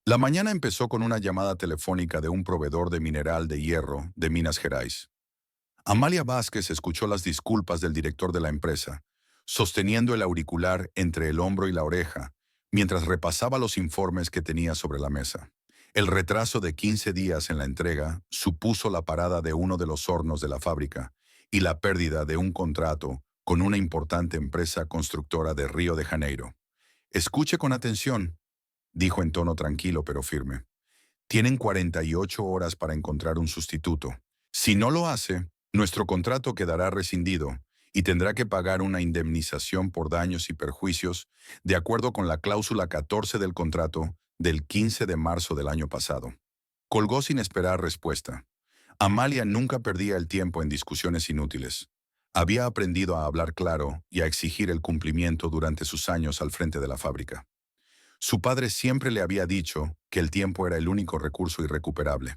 La mañana empezó con una llamada telefónica de un proveedor de mineral de hierro de Minas Gerais. Amalia Vázquez escuchó las disculpas del director de la empresa, sosteniendo el auricular entre el hombro y la oreja, mientras repasaba los informes que tenía sobre la mesa. El retraso de 15 días en la entrega supuso la parada de uno de los hornos de la fábrica y la pérdida de un contrato con una importante empresa constructora de Río de Janeiro. Escuche con atención, dijo en tono tranquilo pero firme. Tienen 48 horas para encontrar un sustituto. Si no lo hace, nuestro contrato quedará rescindido y tendrá que pagar una indemnización por daños y perjuicios de acuerdo con la cláusula 14 del contrato del 15 de marzo del año pasado. Colgó sin esperar respuesta. Amalia nunca perdía el tiempo en discusiones inútiles. Había aprendido a hablar claro y a exigir el cumplimiento durante sus años al frente de la fábrica. Su padre siempre le había dicho que el tiempo era el único recurso irrecuperable.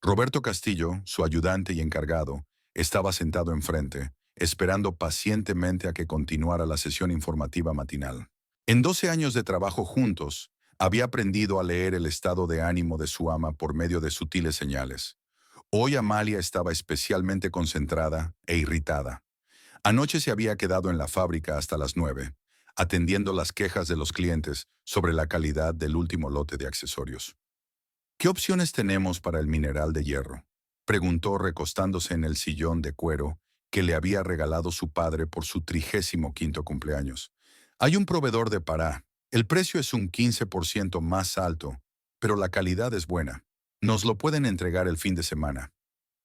Roberto Castillo, su ayudante y encargado, estaba sentado enfrente, esperando pacientemente a que continuara la sesión informativa matinal. En 12 años de trabajo juntos, había aprendido a leer el estado de ánimo de su ama por medio de sutiles señales. Hoy Amalia estaba especialmente concentrada e irritada. Anoche se había quedado en la fábrica hasta las 9, atendiendo las quejas de los clientes sobre la calidad del último lote de accesorios. ¿Qué opciones tenemos para el mineral de hierro?, preguntó recostándose en el sillón de cuero que le había regalado su padre por su 35º cumpleaños. Hay un proveedor de Pará. El precio es un 15% más alto, pero la calidad es buena. Nos lo pueden entregar el fin de semana.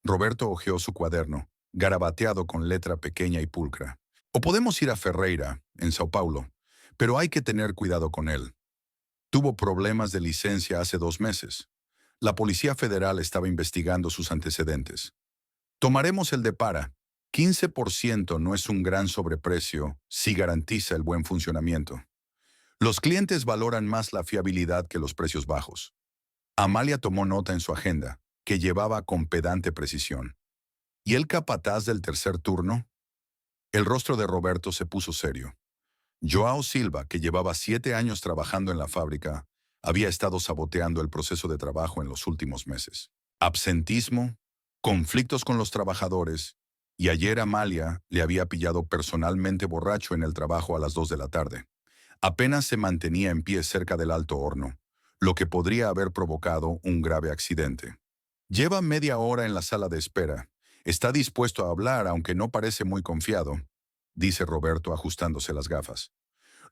Roberto hojeó su cuaderno, garabateado con letra pequeña y pulcra. O podemos ir a Ferreira, en Sao Paulo, pero hay que tener cuidado con él. Tuvo problemas de licencia hace 2 meses. La Policía Federal estaba investigando sus antecedentes. Tomaremos el de Para. 15% no es un gran sobreprecio si garantiza el buen funcionamiento. Los clientes valoran más la fiabilidad que los precios bajos. Amalia tomó nota en su agenda, que llevaba con pedante precisión. ¿Y el capataz del tercer turno? El rostro de Roberto se puso serio. Joao Silva, que llevaba 7 años trabajando en la fábrica, había estado saboteando el proceso de trabajo en los últimos meses. Absentismo, conflictos con los trabajadores, y ayer Amalia le había pillado personalmente borracho en el trabajo a las 2 de la tarde. Apenas se mantenía en pie cerca del alto horno, lo que podría haber provocado un grave accidente. Lleva media hora en la sala de espera. Está dispuesto a hablar, aunque no parece muy confiado, dice Roberto ajustándose las gafas.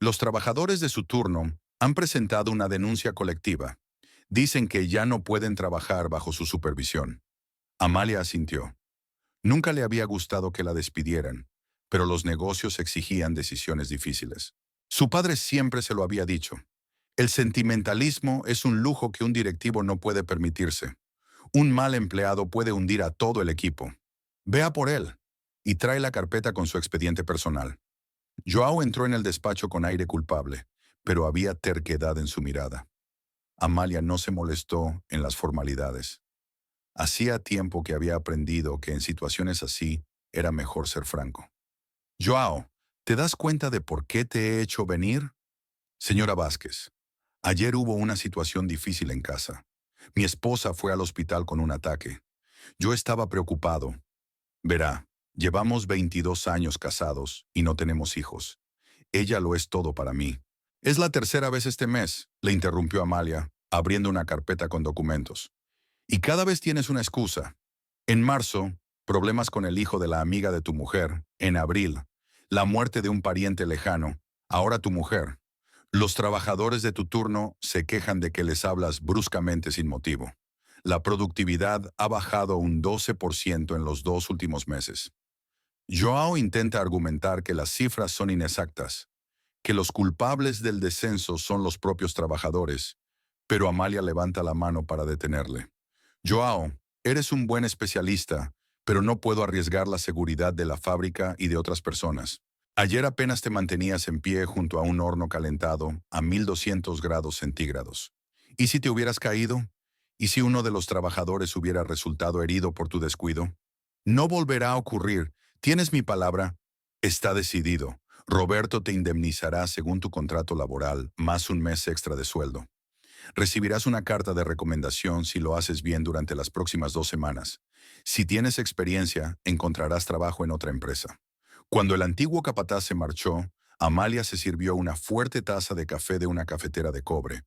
Los trabajadores de su turno han presentado una denuncia colectiva. Dicen que ya no pueden trabajar bajo su supervisión. Amalia asintió. Nunca le había gustado que la despidieran, pero los negocios exigían decisiones difíciles. Su padre siempre se lo había dicho. El sentimentalismo es un lujo que un directivo no puede permitirse. Un mal empleado puede hundir a todo el equipo. Vea por él y trae la carpeta con su expediente personal. Joao entró en el despacho con aire culpable, pero había terquedad en su mirada. Amalia no se molestó en las formalidades. Hacía tiempo que había aprendido que en situaciones así era mejor ser franco. Joao, ¿te das cuenta de por qué te he hecho venir? Señora Vázquez, ayer hubo una situación difícil en casa. Mi esposa fue al hospital con un ataque. Yo estaba preocupado. Verá, llevamos 22 años casados y no tenemos hijos. Ella lo es todo para mí. Es la tercera vez este mes, le interrumpió Amalia, abriendo una carpeta con documentos. Y cada vez tienes una excusa. En marzo, problemas con el hijo de la amiga de tu mujer. En abril, la muerte de un pariente lejano. Ahora tu mujer. Los trabajadores de tu turno se quejan de que les hablas bruscamente sin motivo. La productividad ha bajado un 12% en los 2 últimos meses. Joao intenta argumentar que las cifras son inexactas, que los culpables del descenso son los propios trabajadores, pero Amalia levanta la mano para detenerle. Joao, eres un buen especialista, pero no puedo arriesgar la seguridad de la fábrica y de otras personas. Ayer apenas te mantenías en pie junto a un horno calentado a 1200 grados centígrados. ¿Y si te hubieras caído? ¿Y si uno de los trabajadores hubiera resultado herido por tu descuido? No volverá a ocurrir. ¿Tienes mi palabra? Está decidido. Roberto te indemnizará según tu contrato laboral, más un mes extra de sueldo. Recibirás una carta de recomendación si lo haces bien durante las próximas 2 semanas. Si tienes experiencia, encontrarás trabajo en otra empresa. Cuando el antiguo capataz se marchó, Amalia se sirvió una fuerte taza de café de una cafetera de cobre,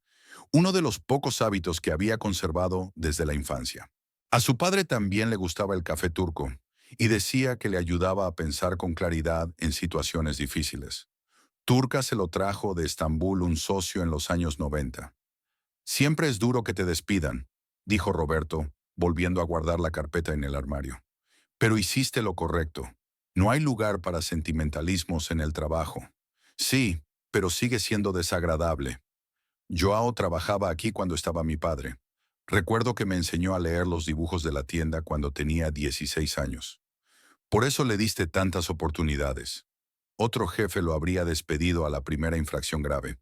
uno de los pocos hábitos que había conservado desde la infancia. A su padre también le gustaba el café turco, y decía que le ayudaba a pensar con claridad en situaciones difíciles. Turca se lo trajo de Estambul un socio en los años 90. Siempre es duro que te despidan, dijo Roberto, volviendo a guardar la carpeta en el armario. Pero hiciste lo correcto. No hay lugar para sentimentalismos en el trabajo. Sí, pero sigue siendo desagradable. Joao trabajaba aquí cuando estaba mi padre. Recuerdo que me enseñó a leer los dibujos de la tienda cuando tenía 16 años. Por eso le diste tantas oportunidades. Otro jefe lo habría despedido a la primera infracción grave.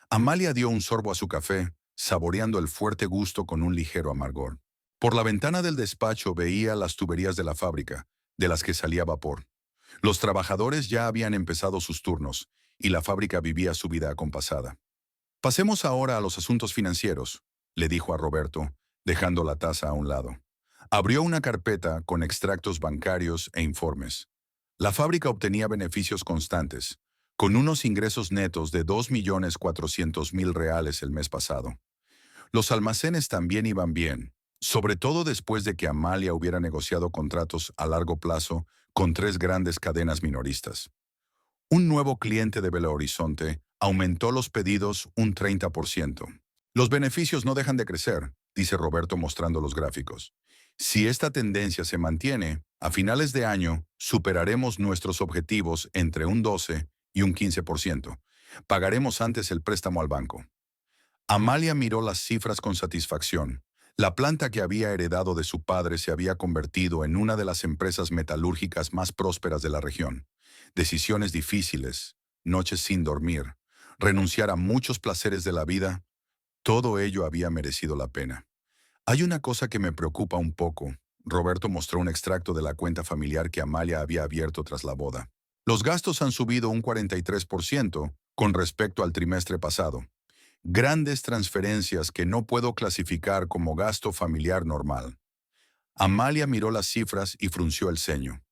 Amalia dio un sorbo a su café, saboreando el fuerte gusto con un ligero amargor. Por la ventana del despacho veía las tuberías de la fábrica, de las que salía vapor. Los trabajadores ya habían empezado sus turnos, y la fábrica vivía su vida acompasada. Pasemos ahora a los asuntos financieros, le dijo a Roberto, dejando la taza a un lado. Abrió una carpeta con extractos bancarios e informes. La fábrica obtenía beneficios constantes, con unos ingresos netos de 2.400.000 reales el mes pasado. Los almacenes también iban bien, sobre todo después de que Amalia hubiera negociado contratos a largo plazo con 3 grandes cadenas minoristas. Un nuevo cliente de Belo Horizonte aumentó los pedidos un 30%. Los beneficios no dejan de crecer, dice Roberto mostrando los gráficos. Si esta tendencia se mantiene, a finales de año superaremos nuestros objetivos entre un 12 y un 15%. Pagaremos antes el préstamo al banco. Amalia miró las cifras con satisfacción. La planta que había heredado de su padre se había convertido en una de las empresas metalúrgicas más prósperas de la región. Decisiones difíciles, noches sin dormir, renunciar a muchos placeres de la vida, todo ello había merecido la pena. Hay una cosa que me preocupa un poco. Roberto mostró un extracto de la cuenta familiar que Amalia había abierto tras la boda. Los gastos han subido un 43% con respecto al trimestre pasado. Grandes transferencias que no puedo clasificar como gasto familiar normal. Amalia miró las cifras y frunció el ceño.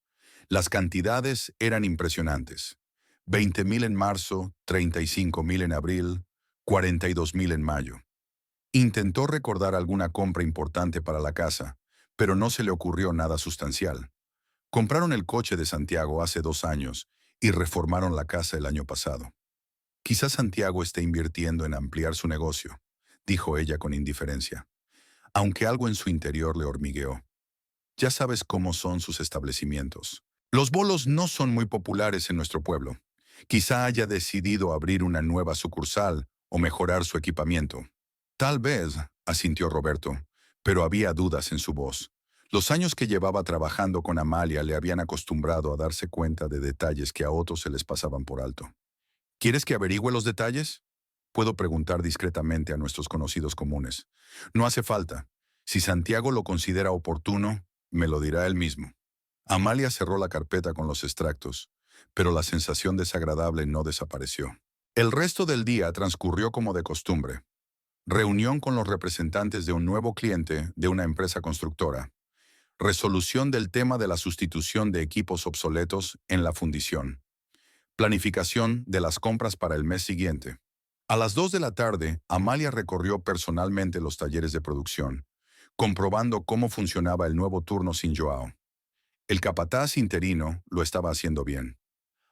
Las cantidades eran impresionantes. 20.000 en marzo, 35.000 en abril, 42.000 en mayo. Intentó recordar alguna compra importante para la casa, pero no se le ocurrió nada sustancial. Compraron el coche de Santiago hace 2 años y reformaron la casa el año pasado. Quizás Santiago esté invirtiendo en ampliar su negocio, dijo ella con indiferencia, aunque algo en su interior le hormigueó. Ya sabes cómo son sus establecimientos. Los bolos no son muy populares en nuestro pueblo. Quizá haya decidido abrir una nueva sucursal o mejorar su equipamiento. Tal vez, asintió Roberto, pero había dudas en su voz. Los años que llevaba trabajando con Amalia le habían acostumbrado a darse cuenta de detalles que a otros se les pasaban por alto. ¿Quieres que averigüe los detalles? Puedo preguntar discretamente a nuestros conocidos comunes. No hace falta. Si Santiago lo considera oportuno, me lo dirá él mismo. Amalia cerró la carpeta con los extractos, pero la sensación desagradable no desapareció. El resto del día transcurrió como de costumbre. Reunión con los representantes de un nuevo cliente de una empresa constructora. Resolución del tema de la sustitución de equipos obsoletos en la fundición. Planificación de las compras para el mes siguiente. A las 2 de la tarde, Amalia recorrió personalmente los talleres de producción, comprobando cómo funcionaba el nuevo turno sin Joao. El capataz interino lo estaba haciendo bien.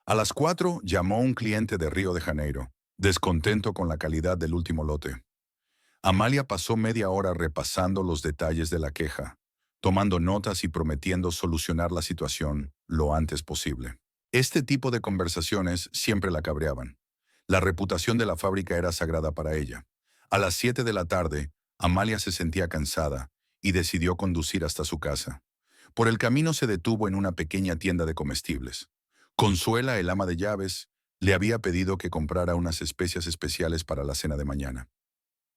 A las 4 llamó un cliente de Río de Janeiro, descontento con la calidad del último lote. Amalia pasó media hora repasando los detalles de la queja, tomando notas y prometiendo solucionar la situación lo antes posible. Este tipo de conversaciones siempre la cabreaban. La reputación de la fábrica era sagrada para ella. A las 7 de la tarde, Amalia se sentía cansada y decidió conducir hasta su casa. Por el camino se detuvo en una pequeña tienda de comestibles. Consuela, el ama de llaves, le había pedido que comprara unas especias especiales para la cena de mañana.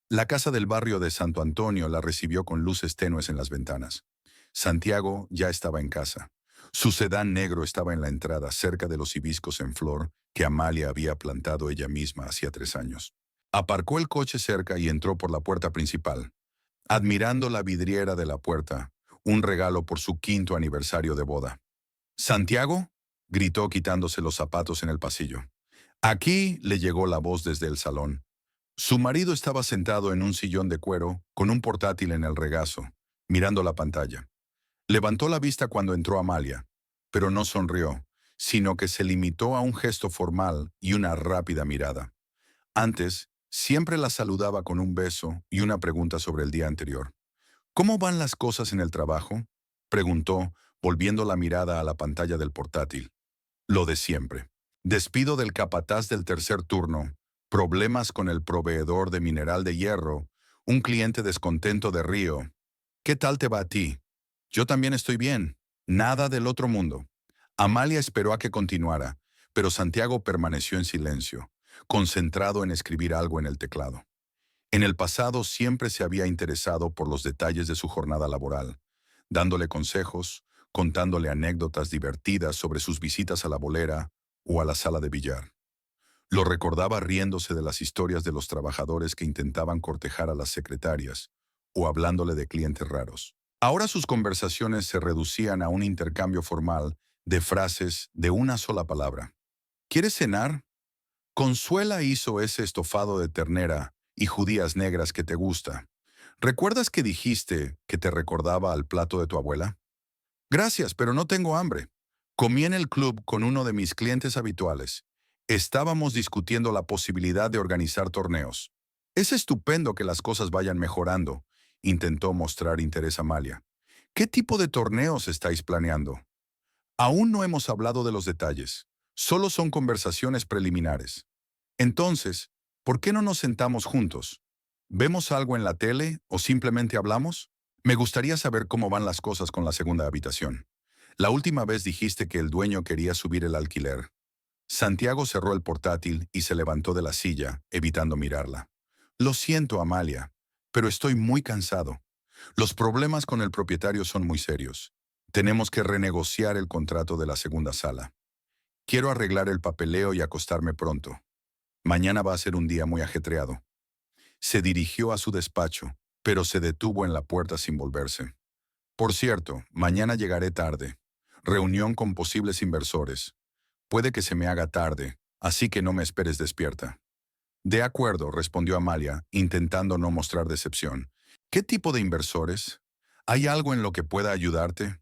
La casa del barrio de Santo Antonio la recibió con luces tenues en las ventanas. Santiago ya estaba en casa. Su sedán negro estaba en la entrada, cerca de los hibiscos en flor que Amalia había plantado ella misma hacía 3 años. Aparcó el coche cerca y entró por la puerta principal, admirando la vidriera de la puerta, un regalo por su 5º aniversario de boda. «¿Santiago?», gritó quitándose los zapatos en el pasillo. Aquí le llegó la voz desde el salón. Su marido estaba sentado en un sillón de cuero, con un portátil en el regazo, mirando la pantalla. Levantó la vista cuando entró Amalia, pero no sonrió, sino que se limitó a un gesto formal y una rápida mirada. Antes, siempre la saludaba con un beso y una pregunta sobre el día anterior. «¿Cómo van las cosas en el trabajo?», preguntó, volviendo la mirada a la pantalla del portátil. Lo de siempre. Despido del capataz del tercer turno, problemas con el proveedor de mineral de hierro, un cliente descontento de Río. «¿Qué tal te va a ti?». «Yo también estoy bien. Nada del otro mundo». Amalia esperó a que continuara, pero Santiago permaneció en silencio, concentrado en escribir algo en el teclado. En el pasado siempre se había interesado por los detalles de su jornada laboral, dándole consejos, contándole anécdotas divertidas sobre sus visitas a la bolera o a la sala de billar. Lo recordaba riéndose de las historias de los trabajadores que intentaban cortejar a las secretarias o hablándole de clientes raros. Ahora sus conversaciones se reducían a un intercambio formal de frases de una sola palabra. «¿Quieres cenar?». «Consuela hizo ese estofado de ternera y judías negras que te gusta. ¿Recuerdas que dijiste que te recordaba al plato de tu abuela?». «Gracias, pero no tengo hambre. Comí en el club con uno de mis clientes habituales. Estábamos discutiendo la posibilidad de organizar torneos». «Es estupendo que las cosas vayan mejorando», intentó mostrar interés Amalia. «¿Qué tipo de torneos estáis planeando?». «Aún no hemos hablado de los detalles. Solo son conversaciones preliminares». «Entonces, ¿por qué no nos sentamos juntos? ¿Vemos algo en la tele o simplemente hablamos? Me gustaría saber cómo van las cosas con la segunda habitación. La última vez dijiste que el dueño quería subir el alquiler». Santiago cerró el portátil y se levantó de la silla, evitando mirarla. «Lo siento, Amalia, pero estoy muy cansado. Los problemas con el propietario son muy serios. Tenemos que renegociar el contrato de la segunda sala. Quiero arreglar el papeleo y acostarme pronto. Mañana va a ser un día muy ajetreado». Se dirigió a su despacho, pero se detuvo en la puerta sin volverse. «Por cierto, mañana llegaré tarde. Reunión con posibles inversores. Puede que se me haga tarde, así que no me esperes despierta». «De acuerdo», respondió Amalia, intentando no mostrar decepción. «¿Qué tipo de inversores? ¿Hay algo en lo que pueda ayudarte?».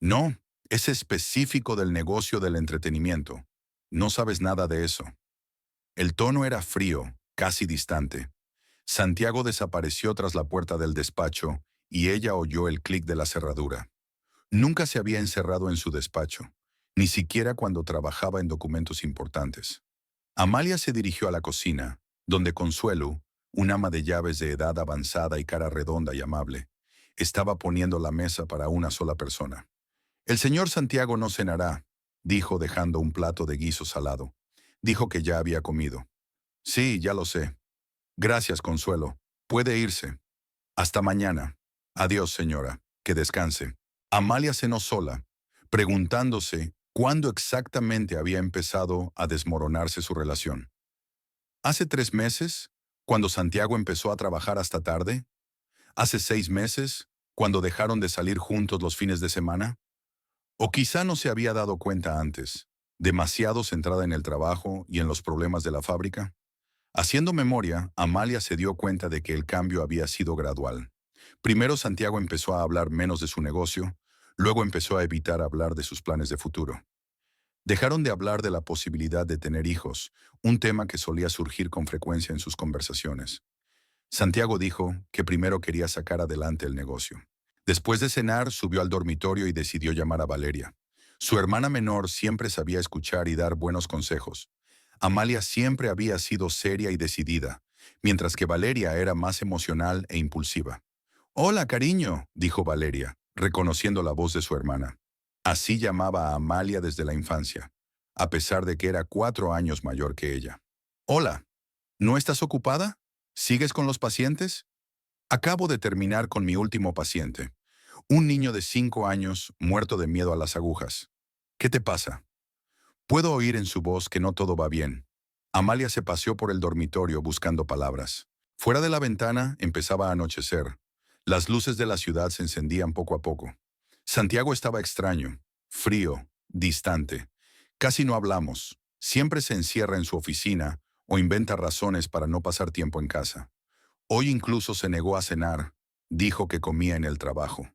«No, es específico del negocio del entretenimiento. No sabes nada de eso». El tono era frío, casi distante. Santiago desapareció tras la puerta del despacho y ella oyó el clic de la cerradura. Nunca se había encerrado en su despacho, ni siquiera cuando trabajaba en documentos importantes. Amalia se dirigió a la cocina, donde Consuelo, un ama de llaves de edad avanzada y cara redonda y amable, estaba poniendo la mesa para una sola persona. «El señor Santiago no cenará», dijo dejando un plato de guiso salado. Dijo que ya había comido. «Sí, ya lo sé». «Gracias, Consuelo. Puede irse. Hasta mañana». «Adiós, señora. Que descanse». Amalia cenó sola, preguntándose cuándo exactamente había empezado a desmoronarse su relación. ¿Hace 3 meses, cuando Santiago empezó a trabajar hasta tarde? ¿Hace 6 meses, cuando dejaron de salir juntos los fines de semana? O quizá no se había dado cuenta antes, demasiado centrada en el trabajo y en los problemas de la fábrica. Haciendo memoria, Amalia se dio cuenta de que el cambio había sido gradual. Primero Santiago empezó a hablar menos de su negocio, luego empezó a evitar hablar de sus planes de futuro. Dejaron de hablar de la posibilidad de tener hijos, un tema que solía surgir con frecuencia en sus conversaciones. Santiago dijo que primero quería sacar adelante el negocio. Después de cenar, subió al dormitorio y decidió llamar a Valeria. Su hermana menor siempre sabía escuchar y dar buenos consejos. Amalia siempre había sido seria y decidida, mientras que Valeria era más emocional e impulsiva. «Hola, cariño», dijo Valeria, reconociendo la voz de su hermana. Así llamaba a Amalia desde la infancia, a pesar de que era 4 años mayor que ella. «Hola, ¿no estás ocupada? ¿Sigues con los pacientes?». «Acabo de terminar con mi último paciente, un niño de 5 años muerto de miedo a las agujas». «¿Qué te pasa?». Puedo oír en su voz que no todo va bien. Amalia se paseó por el dormitorio buscando palabras. Fuera de la ventana empezaba a anochecer. Las luces de la ciudad se encendían poco a poco. Santiago estaba extraño, frío, distante. Casi no hablamos. Siempre se encierra en su oficina o inventa razones para no pasar tiempo en casa. Hoy incluso se negó a cenar. Dijo que comía en el trabajo.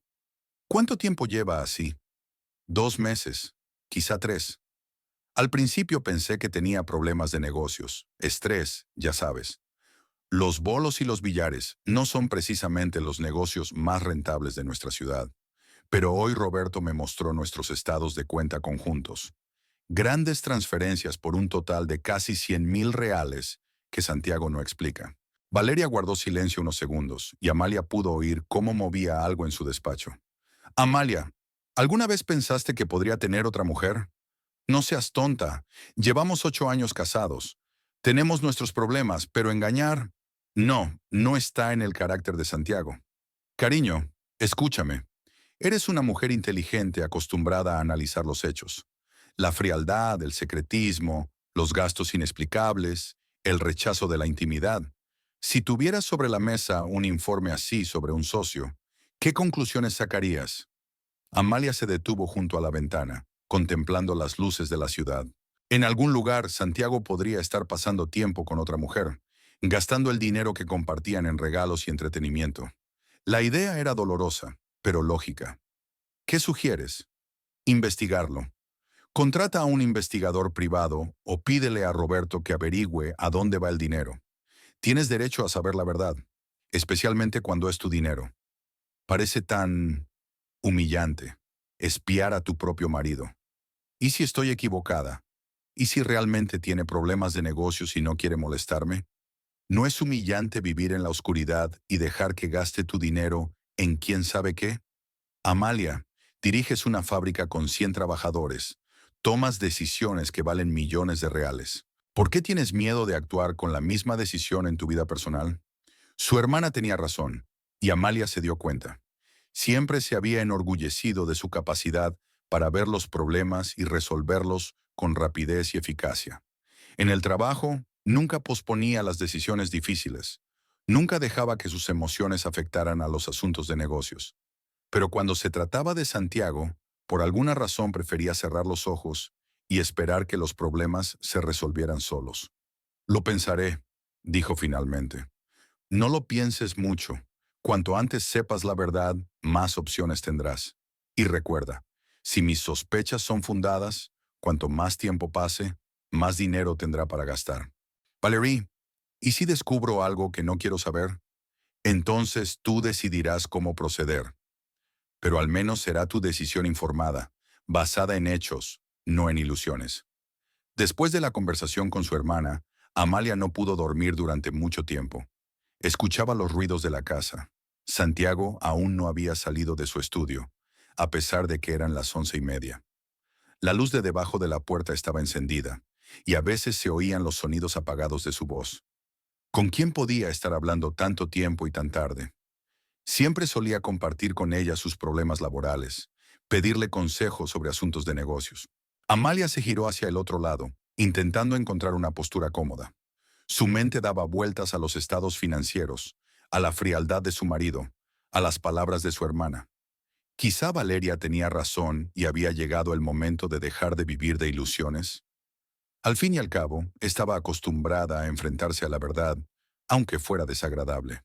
¿Cuánto tiempo lleva así? 2 meses, quizá 3. Al principio pensé que tenía problemas de negocios, estrés, ya sabes. Los bolos y los billares no son precisamente los negocios más rentables de nuestra ciudad. Pero hoy Roberto me mostró nuestros estados de cuenta conjuntos. Grandes transferencias por un total de casi 100,000 reales que Santiago no explica. Valeria guardó silencio unos segundos y Amalia pudo oír cómo movía algo en su despacho. Amalia, ¿alguna vez pensaste que podría tener otra mujer? No seas tonta. Llevamos 8 años casados. Tenemos nuestros problemas, pero engañar... No está en el carácter de Santiago. Cariño, escúchame. Eres una mujer inteligente acostumbrada a analizar los hechos. La frialdad, el secretismo, los gastos inexplicables, el rechazo de la intimidad. Si tuvieras sobre la mesa un informe así sobre un socio, ¿qué conclusiones sacarías? Amalia se detuvo junto a la ventana, contemplando las luces de la ciudad. En algún lugar, Santiago podría estar pasando tiempo con otra mujer, gastando el dinero que compartían en regalos y entretenimiento. La idea era dolorosa, pero lógica. ¿Qué sugieres? Investigarlo. Contrata a un investigador privado o pídele a Roberto que averigüe a dónde va el dinero. Tienes derecho a saber la verdad, especialmente cuando es tu dinero. Parece tan humillante espiar a tu propio marido. ¿Y si estoy equivocada? ¿Y si realmente tiene problemas de negocios y no quiere molestarme? ¿No es humillante vivir en la oscuridad y dejar que gaste tu dinero en quién sabe qué? Amalia, diriges una fábrica con 100 trabajadores. Tomas decisiones que valen millones de reales. ¿Por qué tienes miedo de actuar con la misma decisión en tu vida personal? Su hermana tenía razón, y Amalia se dio cuenta. Siempre se había enorgullecido de su capacidad para ver los problemas y resolverlos con rapidez y eficacia. En el trabajo, nunca posponía las decisiones difíciles. Nunca dejaba que sus emociones afectaran a los asuntos de negocios. Pero cuando se trataba de Santiago, por alguna razón prefería cerrar los ojos y esperar que los problemas se resolvieran solos. Lo pensaré, dijo finalmente. No lo pienses mucho. Cuanto antes sepas la verdad, más opciones tendrás. Y recuerda, si mis sospechas son fundadas, cuanto más tiempo pase, más dinero tendrá para gastar. Valerie, ¿y si descubro algo que no quiero saber? Entonces tú decidirás cómo proceder. Pero al menos será tu decisión informada, basada en hechos, no en ilusiones. Después de la conversación con su hermana, Amalia no pudo dormir durante mucho tiempo. Escuchaba los ruidos de la casa. Santiago aún no había salido de su estudio, a pesar de que eran las 11:30. La luz de debajo de la puerta estaba encendida, y a veces se oían los sonidos apagados de su voz. ¿Con quién podía estar hablando tanto tiempo y tan tarde? Siempre solía compartir con ella sus problemas laborales, pedirle consejos sobre asuntos de negocios. Amalia se giró hacia el otro lado, intentando encontrar una postura cómoda. Su mente daba vueltas a los estados financieros, a la frialdad de su marido, a las palabras de su hermana. Quizá Valeria tenía razón y había llegado el momento de dejar de vivir de ilusiones. Al fin y al cabo, estaba acostumbrada a enfrentarse a la verdad, aunque fuera desagradable.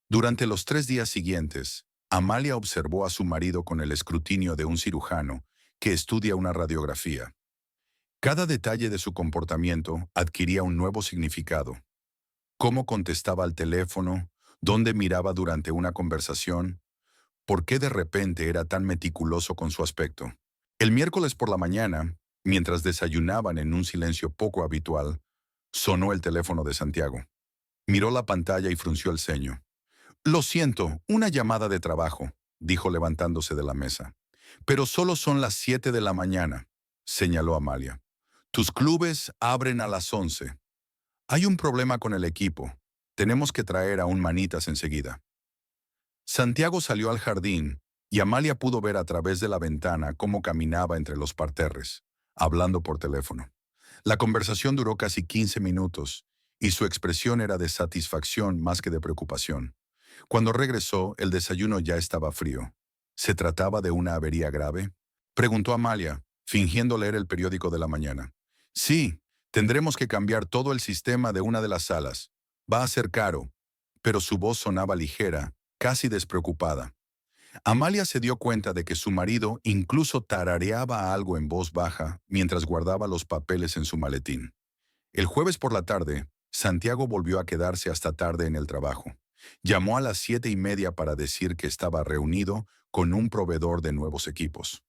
Durante los 3 días siguientes, Amalia observó a su marido con el escrutinio de un cirujano que estudia una radiografía. Cada detalle de su comportamiento adquiría un nuevo significado. Cómo contestaba al teléfono, dónde miraba durante una conversación, por qué de repente era tan meticuloso con su aspecto. El miércoles por la mañana, mientras desayunaban en un silencio poco habitual, sonó el teléfono de Santiago. Miró la pantalla y frunció el ceño. Lo siento, una llamada de trabajo, dijo levantándose de la mesa. Pero solo son las 7 de la mañana, señaló Amalia. Tus clubes abren a las 11. Hay un problema con el equipo. Tenemos que traer a un manitas enseguida. Santiago salió al jardín y Amalia pudo ver a través de la ventana cómo caminaba entre los parterres, hablando por teléfono. La conversación duró casi 15 minutos y su expresión era de satisfacción más que de preocupación. Cuando regresó, el desayuno ya estaba frío. ¿Se trataba de una avería grave? Preguntó Amalia, fingiendo leer el periódico de la mañana. Sí, tendremos que cambiar todo el sistema de una de las salas. Va a ser caro. Pero su voz sonaba ligera, casi despreocupada. Amalia se dio cuenta de que su marido incluso tarareaba algo en voz baja mientras guardaba los papeles en su maletín. El jueves por la tarde, Santiago volvió a quedarse hasta tarde en el trabajo. Llamó a las 7:30 para decir que estaba reunido con un proveedor de nuevos equipos.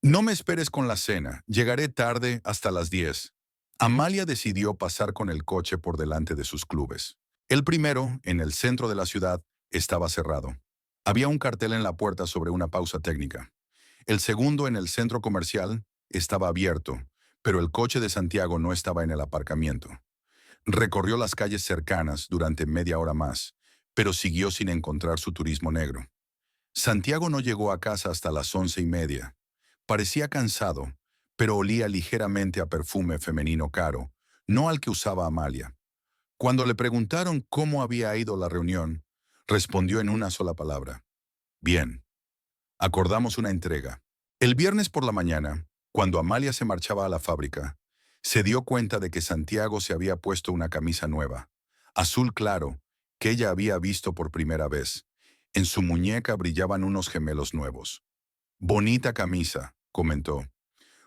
No me esperes con la cena, llegaré tarde hasta las 10. Amalia decidió pasar con el coche por delante de sus clubes. El primero, en el centro de la ciudad, estaba cerrado. Había un cartel en la puerta sobre una pausa técnica. El segundo, en el centro comercial, estaba abierto, pero el coche de Santiago no estaba en el aparcamiento. Recorrió las calles cercanas durante media hora más, pero siguió sin encontrar su turismo negro. Santiago no llegó a casa hasta las 11:30. Parecía cansado, pero olía ligeramente a perfume femenino caro, no al que usaba Amalia. Cuando le preguntaron cómo había ido la reunión, respondió en una sola palabra. Bien. Acordamos una entrega. El viernes por la mañana, cuando Amalia se marchaba a la fábrica, se dio cuenta de que Santiago se había puesto una camisa nueva, azul claro, que ella había visto por primera vez. En su muñeca brillaban unos gemelos nuevos. Bonita camisa, comentó.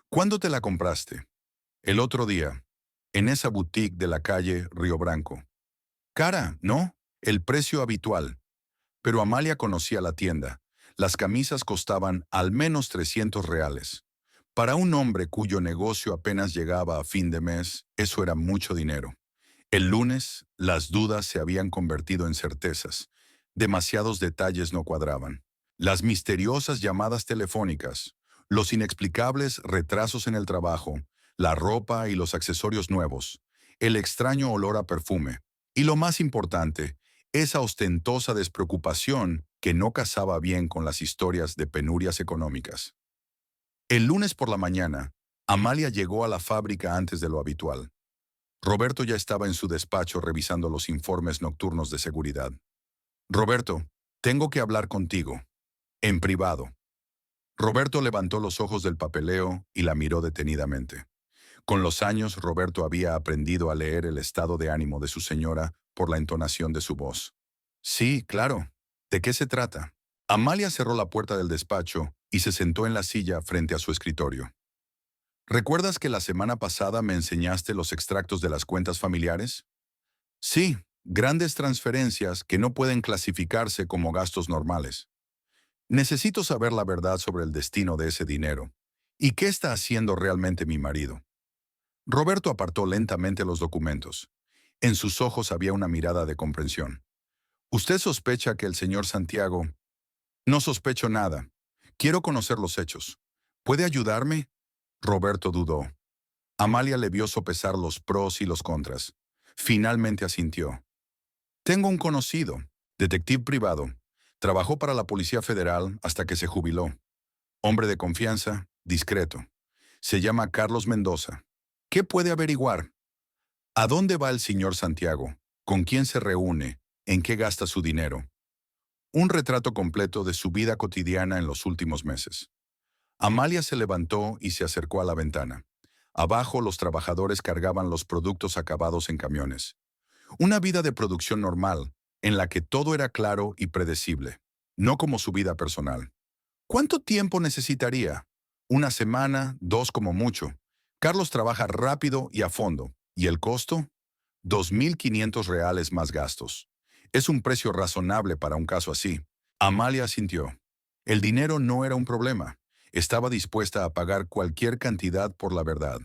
¿Cuándo te la compraste? El otro día, en esa boutique de la calle Río Branco. Cara, ¿no? El precio habitual. Pero Amalia conocía la tienda. Las camisas costaban al menos 300 reales. Para un hombre cuyo negocio apenas llegaba a fin de mes, eso era mucho dinero. El lunes, las dudas se habían convertido en certezas. Demasiados detalles no cuadraban. Las misteriosas llamadas telefónicas, los inexplicables retrasos en el trabajo, la ropa y los accesorios nuevos, el extraño olor a perfume. Y lo más importante, esa ostentosa despreocupación que no casaba bien con las historias de penurias económicas. El lunes por la mañana, Amalia llegó a la fábrica antes de lo habitual. Roberto ya estaba en su despacho revisando los informes nocturnos de seguridad. Roberto, tengo que hablar contigo. En privado. Roberto levantó los ojos del papeleo y la miró detenidamente. Con los años, Roberto había aprendido a leer el estado de ánimo de su señora por la entonación de su voz. Sí, claro. ¿De qué se trata? Amalia cerró la puerta del despacho y se sentó en la silla frente a su escritorio. ¿Recuerdas que la semana pasada me enseñaste los extractos de las cuentas familiares? Sí, grandes transferencias que no pueden clasificarse como gastos normales. Necesito saber la verdad sobre el destino de ese dinero. ¿Y qué está haciendo realmente mi marido? Roberto apartó lentamente los documentos. En sus ojos había una mirada de comprensión. ¿Usted sospecha que el señor Santiago? No sospecho nada. Quiero conocer los hechos. ¿Puede ayudarme? Roberto dudó. Amalia le vio sopesar los pros y los contras. Finalmente asintió. Tengo un conocido, detective privado. Trabajó para la Policía Federal hasta que se jubiló. Hombre de confianza, discreto. Se llama Carlos Mendoza. ¿Qué puede averiguar? ¿A dónde va el señor Santiago? ¿Con quién se reúne? ¿En qué gasta su dinero? Un retrato completo de su vida cotidiana en los últimos meses. Amalia se levantó y se acercó a la ventana. Abajo los trabajadores cargaban los productos acabados en camiones. Una vida de producción normal, en la que todo era claro y predecible, no como su vida personal. ¿Cuánto tiempo necesitaría? Una semana, dos como mucho. Carlos trabaja rápido y a fondo. ¿Y el costo? 2.500 reales más gastos. Es un precio razonable para un caso así. Amalia asintió. El dinero no era un problema. Estaba dispuesta a pagar cualquier cantidad por la verdad.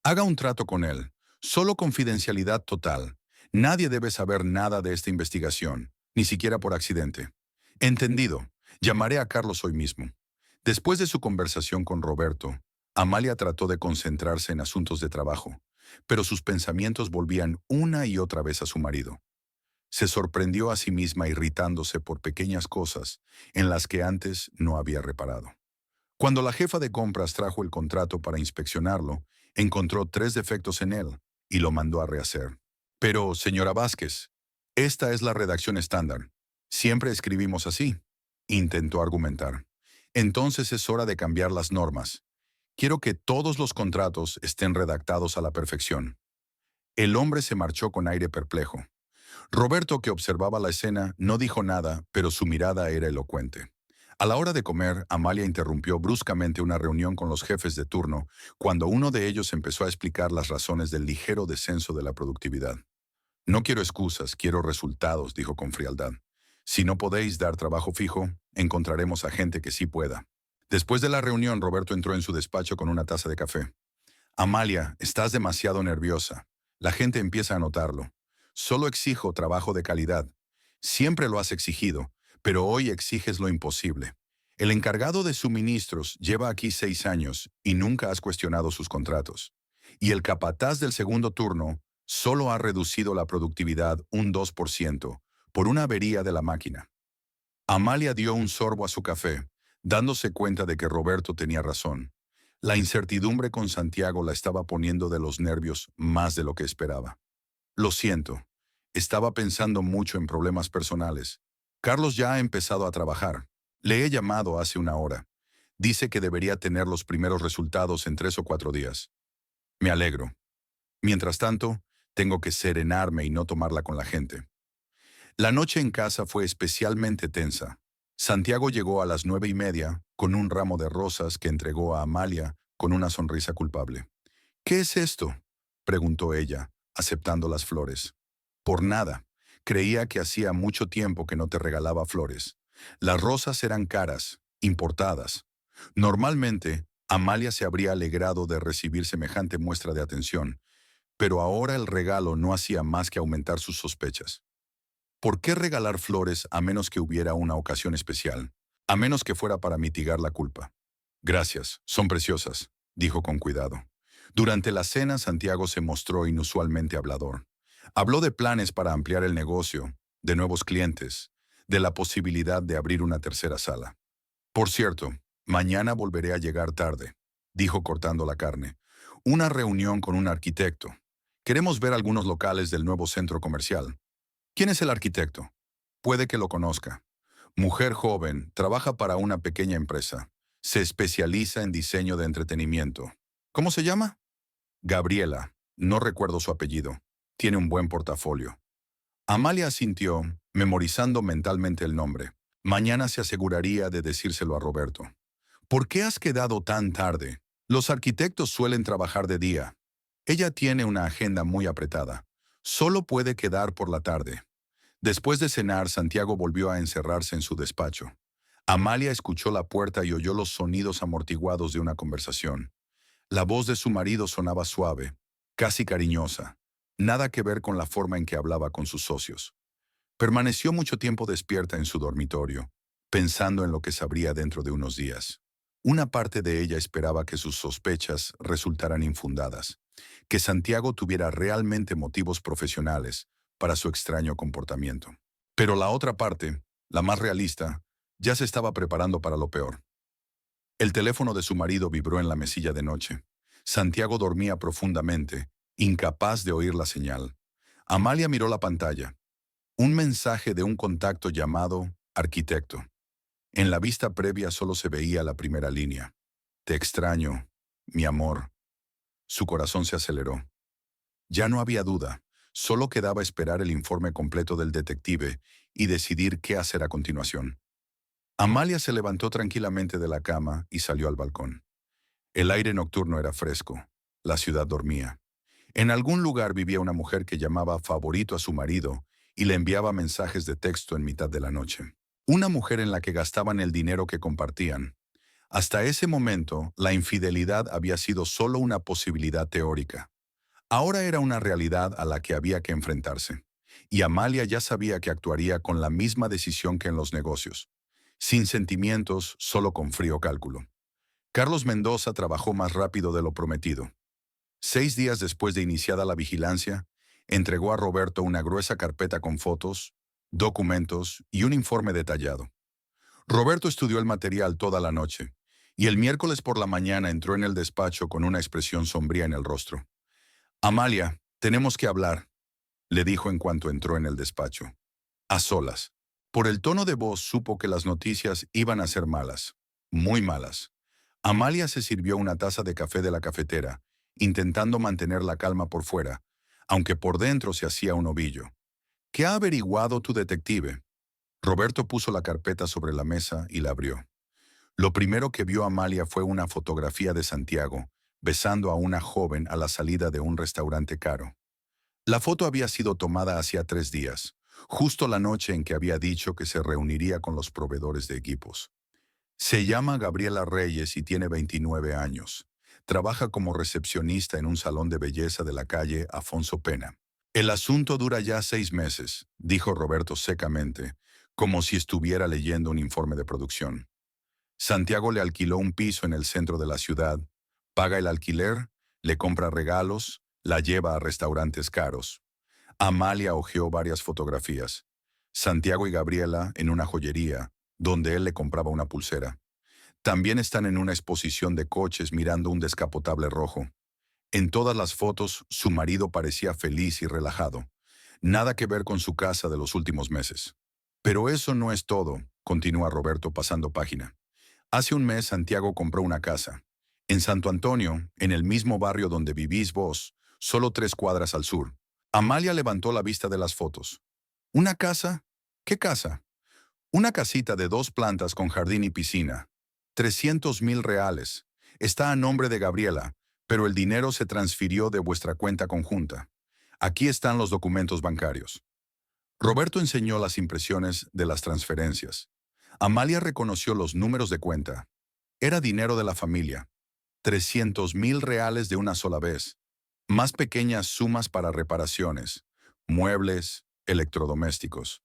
Haga un trato con él. Solo confidencialidad total. Nadie debe saber nada de esta investigación, ni siquiera por accidente. Entendido. Llamaré a Carlos hoy mismo. Después de su conversación con Roberto, Amalia trató de concentrarse en asuntos de trabajo, pero sus pensamientos volvían una y otra vez a su marido. Se sorprendió a sí misma irritándose por pequeñas cosas en las que antes no había reparado. Cuando la jefa de compras trajo el contrato para inspeccionarlo, Encontró 3 defectos en él y lo mandó a rehacer. Pero, señora Vázquez, esta es la redacción estándar. Siempre escribimos así, intentó argumentar. Entonces es hora de cambiar las normas. Quiero que todos los contratos estén redactados a la perfección. El hombre se marchó con aire perplejo. Roberto, que observaba la escena, no dijo nada, pero su mirada era elocuente. A la hora de comer, Amalia interrumpió bruscamente una reunión con los jefes de turno cuando uno de ellos empezó a explicar las razones del ligero descenso de la productividad. No quiero excusas, quiero resultados, dijo con frialdad. Si no podéis dar trabajo fijo, encontraremos a gente que sí pueda. Después de la reunión, Roberto entró en su despacho con una taza de café. Amalia, estás demasiado nerviosa. La gente empieza a notarlo. Solo exijo trabajo de calidad. Siempre lo has exigido, pero hoy exiges lo imposible. El encargado de suministros lleva aquí 6 años y nunca has cuestionado sus contratos. Y el capataz del segundo turno solo ha reducido la productividad un 2% por una avería de la máquina. Amalia dio un sorbo a su café, dándose cuenta de que Roberto tenía razón. La incertidumbre con Santiago la estaba poniendo de los nervios más de lo que esperaba. Lo siento, estaba pensando mucho en problemas personales. Carlos ya ha empezado a trabajar. Le he llamado hace una hora. Dice que debería tener los primeros resultados en 3 o 4 días. Me alegro. Mientras tanto, tengo que serenarme y no tomarla con la gente. La noche en casa fue especialmente tensa. Santiago llegó a las 9:30 con un ramo de rosas que entregó a Amalia con una sonrisa culpable. ¿Qué es esto?, preguntó ella, aceptando las flores. Por nada. Creía que hacía mucho tiempo que no te regalaba flores. Las rosas eran caras, importadas. Normalmente, Amalia se habría alegrado de recibir semejante muestra de atención, pero ahora el regalo no hacía más que aumentar sus sospechas. ¿Por qué regalar flores a menos que hubiera una ocasión especial? A menos que fuera para mitigar la culpa. Gracias, son preciosas, dijo con cuidado. Durante la cena, Santiago se mostró inusualmente hablador. Habló de planes para ampliar el negocio, de nuevos clientes, de la posibilidad de abrir una tercera sala. Por cierto, mañana volveré a llegar tarde, dijo cortando la carne. Una reunión con un arquitecto. Queremos ver algunos locales del nuevo centro comercial. ¿Quién es el arquitecto? Puede que lo conozca. Mujer joven, trabaja para una pequeña empresa. Se especializa en diseño de entretenimiento. ¿Cómo se llama? Gabriela. No recuerdo su apellido. Tiene un buen portafolio. Amalia asintió, memorizando mentalmente el nombre. Mañana se aseguraría de decírselo a Roberto. ¿Por qué has quedado tan tarde? Los arquitectos suelen trabajar de día. Ella tiene una agenda muy apretada. Solo puede quedar por la tarde. Después de cenar, Santiago volvió a encerrarse en su despacho. Amalia escuchó la puerta y oyó los sonidos amortiguados de una conversación. La voz de su marido sonaba suave, casi cariñosa. Nada que ver con la forma en que hablaba con sus socios. Permaneció mucho tiempo despierta en su dormitorio, pensando en lo que sabría dentro de unos días. Una parte de ella esperaba que sus sospechas resultaran infundadas, que Santiago tuviera realmente motivos profesionales para su extraño comportamiento. Pero la otra parte, la más realista, ya se estaba preparando para lo peor. El teléfono de su marido vibró en la mesilla de noche. Santiago dormía profundamente, incapaz de oír la señal. Amalia miró la pantalla. Un mensaje de un contacto llamado arquitecto. En la vista previa solo se veía la primera línea. Te extraño, mi amor. Su corazón se aceleró. Ya no había duda. Solo quedaba esperar el informe completo del detective y decidir qué hacer a continuación. Amalia se levantó tranquilamente de la cama y salió al balcón. El aire nocturno era fresco. La ciudad dormía. En algún lugar vivía una mujer que llamaba favorito a su marido y le enviaba mensajes de texto en mitad de la noche. Una mujer en la que gastaban el dinero que compartían. Hasta ese momento, la infidelidad había sido solo una posibilidad teórica. Ahora era una realidad a la que había que enfrentarse. Y Amalia ya sabía que actuaría con la misma decisión que en los negocios. Sin sentimientos, solo con frío cálculo. Carlos Mendoza trabajó más rápido de lo prometido. 6 días después de iniciada la vigilancia, entregó a Roberto una gruesa carpeta con fotos, documentos y un informe detallado. Roberto estudió el material toda la noche y el miércoles por la mañana entró en el despacho con una expresión sombría en el rostro. Amalia, tenemos que hablar, le dijo en cuanto entró en el despacho. A solas. Por el tono de voz supo que las noticias iban a ser malas, muy malas. Amalia se sirvió una taza de café de la cafetera, intentando mantener la calma por fuera, aunque por dentro se hacía un ovillo. ¿Qué ha averiguado tu detective? Roberto puso la carpeta sobre la mesa y la abrió. Lo primero que vio Amalia fue una fotografía de Santiago, besando a una joven a la salida de un restaurante caro. La foto había sido tomada hacía 3 días, justo la noche en que había dicho que se reuniría con los proveedores de equipos. Se llama Gabriela Reyes y tiene 29 años. Trabaja como recepcionista en un salón de belleza de la calle Afonso Pena. El asunto dura ya 6 meses, dijo Roberto secamente, como si estuviera leyendo un informe de producción. Santiago le alquiló un piso en el centro de la ciudad, paga el alquiler, le compra regalos, la lleva a restaurantes caros. Amalia hojeó varias fotografías. Santiago y Gabriela en una joyería, donde él le compraba una pulsera. También están en una exposición de coches mirando un descapotable rojo. En todas las fotos, su marido parecía feliz y relajado. Nada que ver con su casa de los últimos meses. Pero eso no es todo, continúa Roberto pasando página. Hace un mes Santiago compró una casa. En Santo Antonio, en el mismo barrio donde vivís vos, solo 3 cuadras al sur. Amalia levantó la vista de las fotos. ¿Una casa? ¿Qué casa? Una casita de 2 plantas con jardín y piscina. 300.000 reales. Está a nombre de Gabriela, pero el dinero se transfirió de vuestra cuenta conjunta. Aquí están los documentos bancarios. Roberto enseñó las impresiones de las transferencias. Amalia reconoció los números de cuenta. Era dinero de la familia. 300.000 reales de una sola vez. Más pequeñas sumas para reparaciones, muebles, electrodomésticos.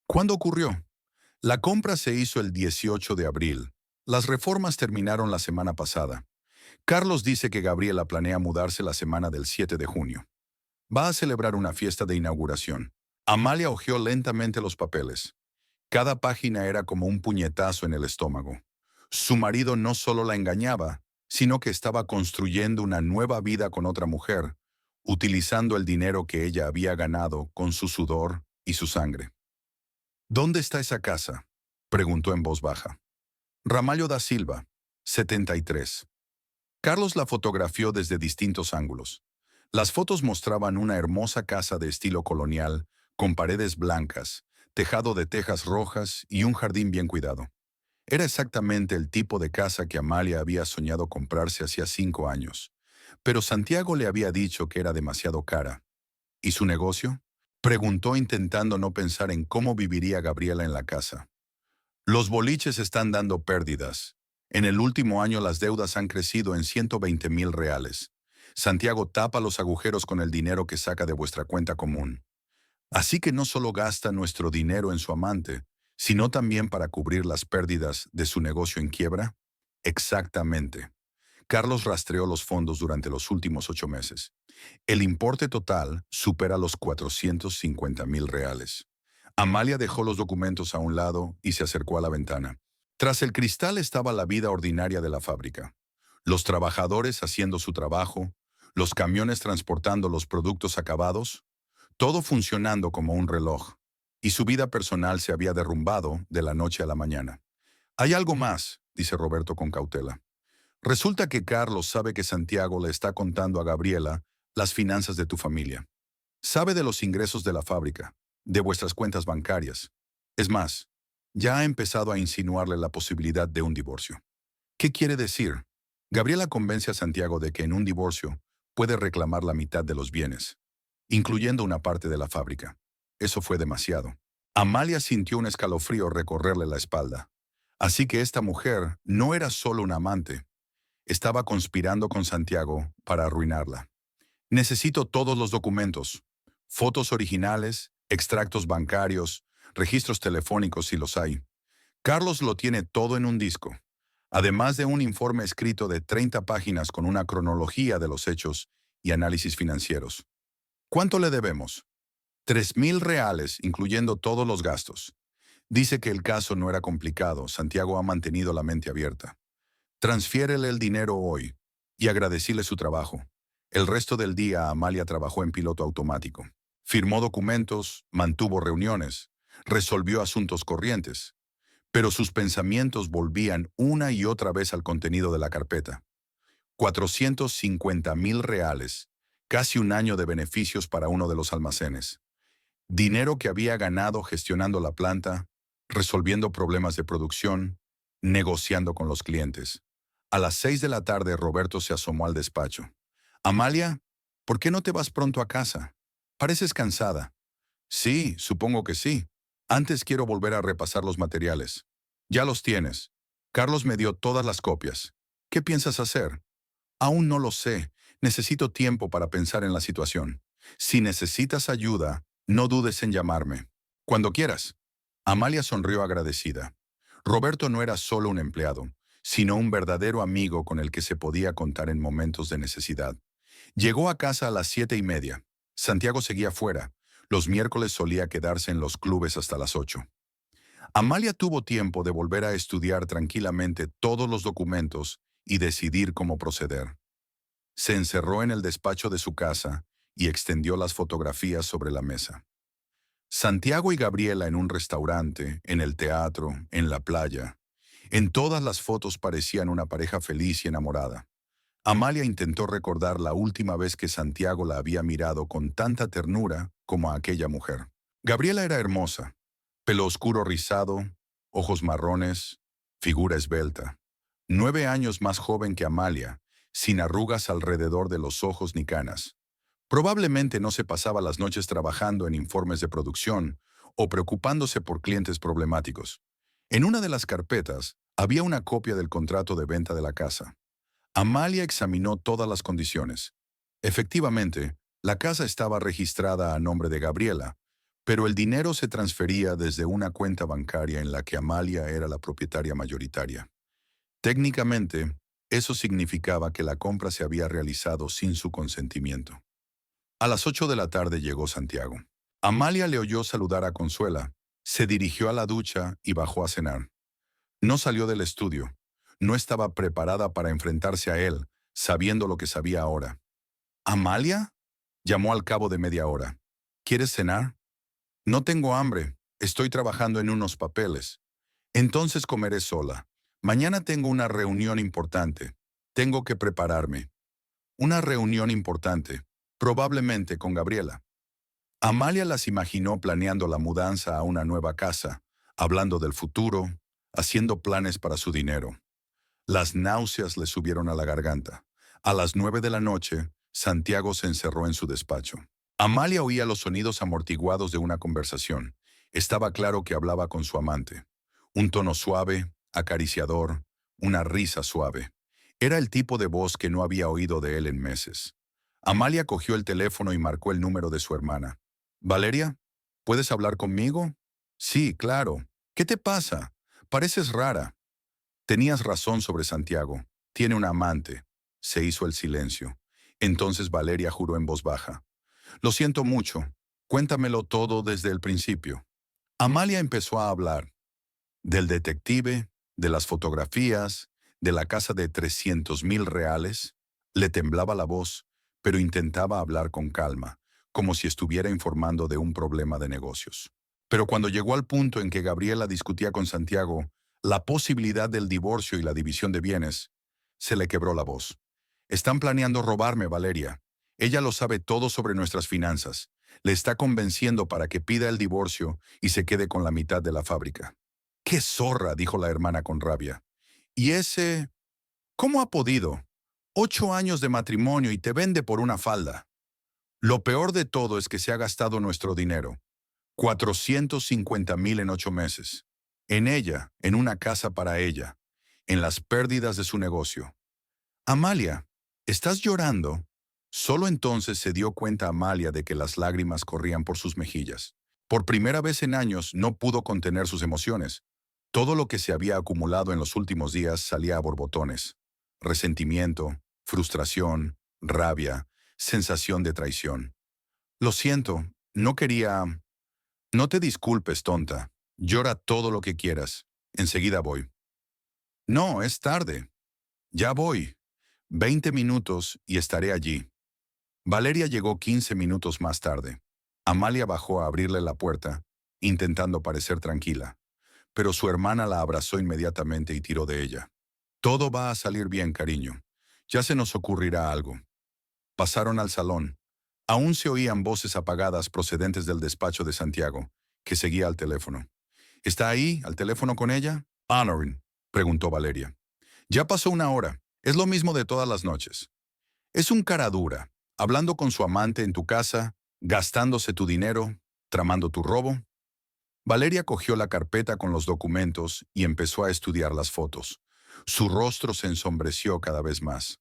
¿Cuándo ocurrió? La compra se hizo el 18 de abril. Las reformas terminaron la semana pasada. Carlos dice que Gabriela planea mudarse la semana del 7 de junio. Va a celebrar una fiesta de inauguración. Amalia hojeó lentamente los papeles. Cada página era como un puñetazo en el estómago. Su marido no solo la engañaba, sino que estaba construyendo una nueva vida con otra mujer, utilizando el dinero que ella había ganado con su sudor y su sangre. ¿Dónde está esa casa?, preguntó en voz baja. Ramalho da Silva, 73. Carlos la fotografió desde distintos ángulos. Las fotos mostraban una hermosa casa de estilo colonial, con paredes blancas, tejado de tejas rojas y un jardín bien cuidado. Era exactamente el tipo de casa que Amalia había soñado comprarse hacía 5 años. Pero Santiago le había dicho que era demasiado cara. ¿Y su negocio? Preguntó intentando no pensar en cómo viviría Gabriela en la casa. Los boliches están dando pérdidas. En el último año las deudas han crecido en 120.000 reales. Santiago tapa los agujeros con el dinero que saca de vuestra cuenta común. Así que no solo gasta nuestro dinero en su amante, sino también para cubrir las pérdidas de su negocio en quiebra. Exactamente. Carlos rastreó los fondos durante los últimos 8 meses. El importe total supera los 450.000 reales. Amalia dejó los documentos a un lado y se acercó a la ventana. Tras el cristal estaba la vida ordinaria de la fábrica. Los trabajadores haciendo su trabajo, los camiones transportando los productos acabados, todo funcionando como un reloj. Y su vida personal se había derrumbado de la noche a la mañana. Hay algo más, dice Roberto con cautela. Resulta que Carlos sabe que Santiago le está contando a Gabriela las finanzas de tu familia. Sabe de los ingresos de la fábrica, de vuestras cuentas bancarias. Es más, ya ha empezado a insinuarle la posibilidad de un divorcio. ¿Qué quiere decir? Gabriela convence a Santiago de que en un divorcio puede reclamar la mitad de los bienes, incluyendo una parte de la fábrica. Eso fue demasiado. Amalia sintió un escalofrío recorrerle la espalda. Así que esta mujer no era solo una amante, estaba conspirando con Santiago para arruinarla. Necesito todos los documentos, fotos originales, extractos bancarios, registros telefónicos si los hay. Carlos lo tiene todo en un disco, además de un informe escrito de 30 páginas con una cronología de los hechos y análisis financieros. ¿Cuánto le debemos? 3.000 reales, incluyendo todos los gastos. Dice que el caso no era complicado, Santiago ha mantenido la mente abierta. Transfiérele el dinero hoy y agradecile su trabajo. El resto del día Amalia trabajó en piloto automático. Firmó documentos, mantuvo reuniones, resolvió asuntos corrientes, pero sus pensamientos volvían una y otra vez al contenido de la carpeta. 450,000 reales, casi un año de beneficios para uno de los almacenes. Dinero que había ganado gestionando la planta, resolviendo problemas de producción, negociando con los clientes. A las 6 de la tarde Roberto se asomó al despacho. Amalia, ¿por qué no te vas pronto a casa? Pareces cansada. Sí, supongo que sí. Antes quiero volver a repasar los materiales. Ya los tienes. Carlos me dio todas las copias. ¿Qué piensas hacer? Aún no lo sé. Necesito tiempo para pensar en la situación. Si necesitas ayuda, no dudes en llamarme. Cuando quieras. Amalia sonrió agradecida. Roberto no era solo un empleado, sino un verdadero amigo con el que se podía contar en momentos de necesidad. Llegó a casa a las 7:30. Santiago seguía fuera. Los miércoles solía quedarse en los clubes hasta las 8. Amalia tuvo tiempo de volver a estudiar tranquilamente todos los documentos y decidir cómo proceder. Se encerró en el despacho de su casa y extendió las fotografías sobre la mesa. Santiago y Gabriela en un restaurante, en el teatro, en la playa. En todas las fotos parecían una pareja feliz y enamorada. Amalia intentó recordar la última vez que Santiago la había mirado con tanta ternura como a aquella mujer. Gabriela era hermosa, pelo oscuro rizado, ojos marrones, figura esbelta. 9 años más joven que Amalia, sin arrugas alrededor de los ojos ni canas. Probablemente no se pasaba las noches trabajando en informes de producción o preocupándose por clientes problemáticos. En una de las carpetas había una copia del contrato de venta de la casa. Amalia examinó todas las condiciones. Efectivamente, la casa estaba registrada a nombre de Gabriela, pero el dinero se transfería desde una cuenta bancaria en la que Amalia era la propietaria mayoritaria. Técnicamente, eso significaba que la compra se había realizado sin su consentimiento. A las 8 de la tarde llegó Santiago. Amalia le oyó saludar a Consuela, se dirigió a la ducha y bajó a cenar. No salió del estudio. No estaba preparada para enfrentarse a él, sabiendo lo que sabía ahora. ¿Amalia? Llamó al cabo de media hora. ¿Quieres cenar? No tengo hambre. Estoy trabajando en unos papeles. Entonces comeré sola. Mañana tengo una reunión importante. Tengo que prepararme. Una reunión importante, probablemente con Gabriela. Amalia las imaginó planeando la mudanza a una nueva casa, hablando del futuro, haciendo planes para su dinero. Las náuseas le subieron a la garganta. A las 9 de la noche, Santiago se encerró en su despacho. Amalia oía los sonidos amortiguados de una conversación. Estaba claro que hablaba con su amante. Un tono suave, acariciador, una risa suave. Era el tipo de voz que no había oído de él en meses. Amalia cogió el teléfono y marcó el número de su hermana. «Valeria, ¿puedes hablar conmigo?» «Sí, claro. ¿Qué te pasa? Pareces rara». Tenías razón sobre Santiago. Tiene una amante. Se hizo el silencio. Entonces Valeria juró en voz baja. Lo siento mucho. Cuéntamelo todo desde el principio. Amalia empezó a hablar. Del detective, de las fotografías, de la casa de 300,000 reales. Le temblaba la voz, pero intentaba hablar con calma, como si estuviera informando de un problema de negocios. Pero cuando llegó al punto en que Gabriela discutía con Santiago la posibilidad del divorcio y la división de bienes, se le quebró la voz. Están planeando robarme, Valeria. Ella lo sabe todo sobre nuestras finanzas. Le está convenciendo para que pida el divorcio y se quede con la mitad de la fábrica. ¡Qué zorra!, dijo la hermana con rabia. ¿Y ese? ¿Cómo ha podido? 8 años de matrimonio y te vende por una falda. Lo peor de todo es que se ha gastado nuestro dinero. 450,000 en 8 meses. En ella, en una casa para ella, en las pérdidas de su negocio. Amalia, ¿estás llorando? Solo entonces se dio cuenta Amalia de que las lágrimas corrían por sus mejillas. Por primera vez en años no pudo contener sus emociones. Todo lo que se había acumulado en los últimos días salía a borbotones. Resentimiento, frustración, rabia, sensación de traición. Lo siento, no quería... No te disculpes, tonta. Llora todo lo que quieras. Enseguida voy. No, es tarde. Ya voy. 20 minutos y estaré allí. Valeria llegó 15 minutos más tarde. Amalia bajó a abrirle la puerta, intentando parecer tranquila, pero su hermana la abrazó inmediatamente y tiró de ella. Todo va a salir bien, cariño. Ya se nos ocurrirá algo. Pasaron al salón. Aún se oían voces apagadas procedentes del despacho de Santiago, que seguía al teléfono. ¿Está ahí, al teléfono con ella? Honorin, preguntó Valeria. Ya pasó una hora. Es lo mismo de todas las noches. Es un cara dura, hablando con su amante en tu casa, gastándose tu dinero, tramando tu robo. Valeria cogió la carpeta con los documentos y empezó a estudiar las fotos. Su rostro se ensombreció cada vez más.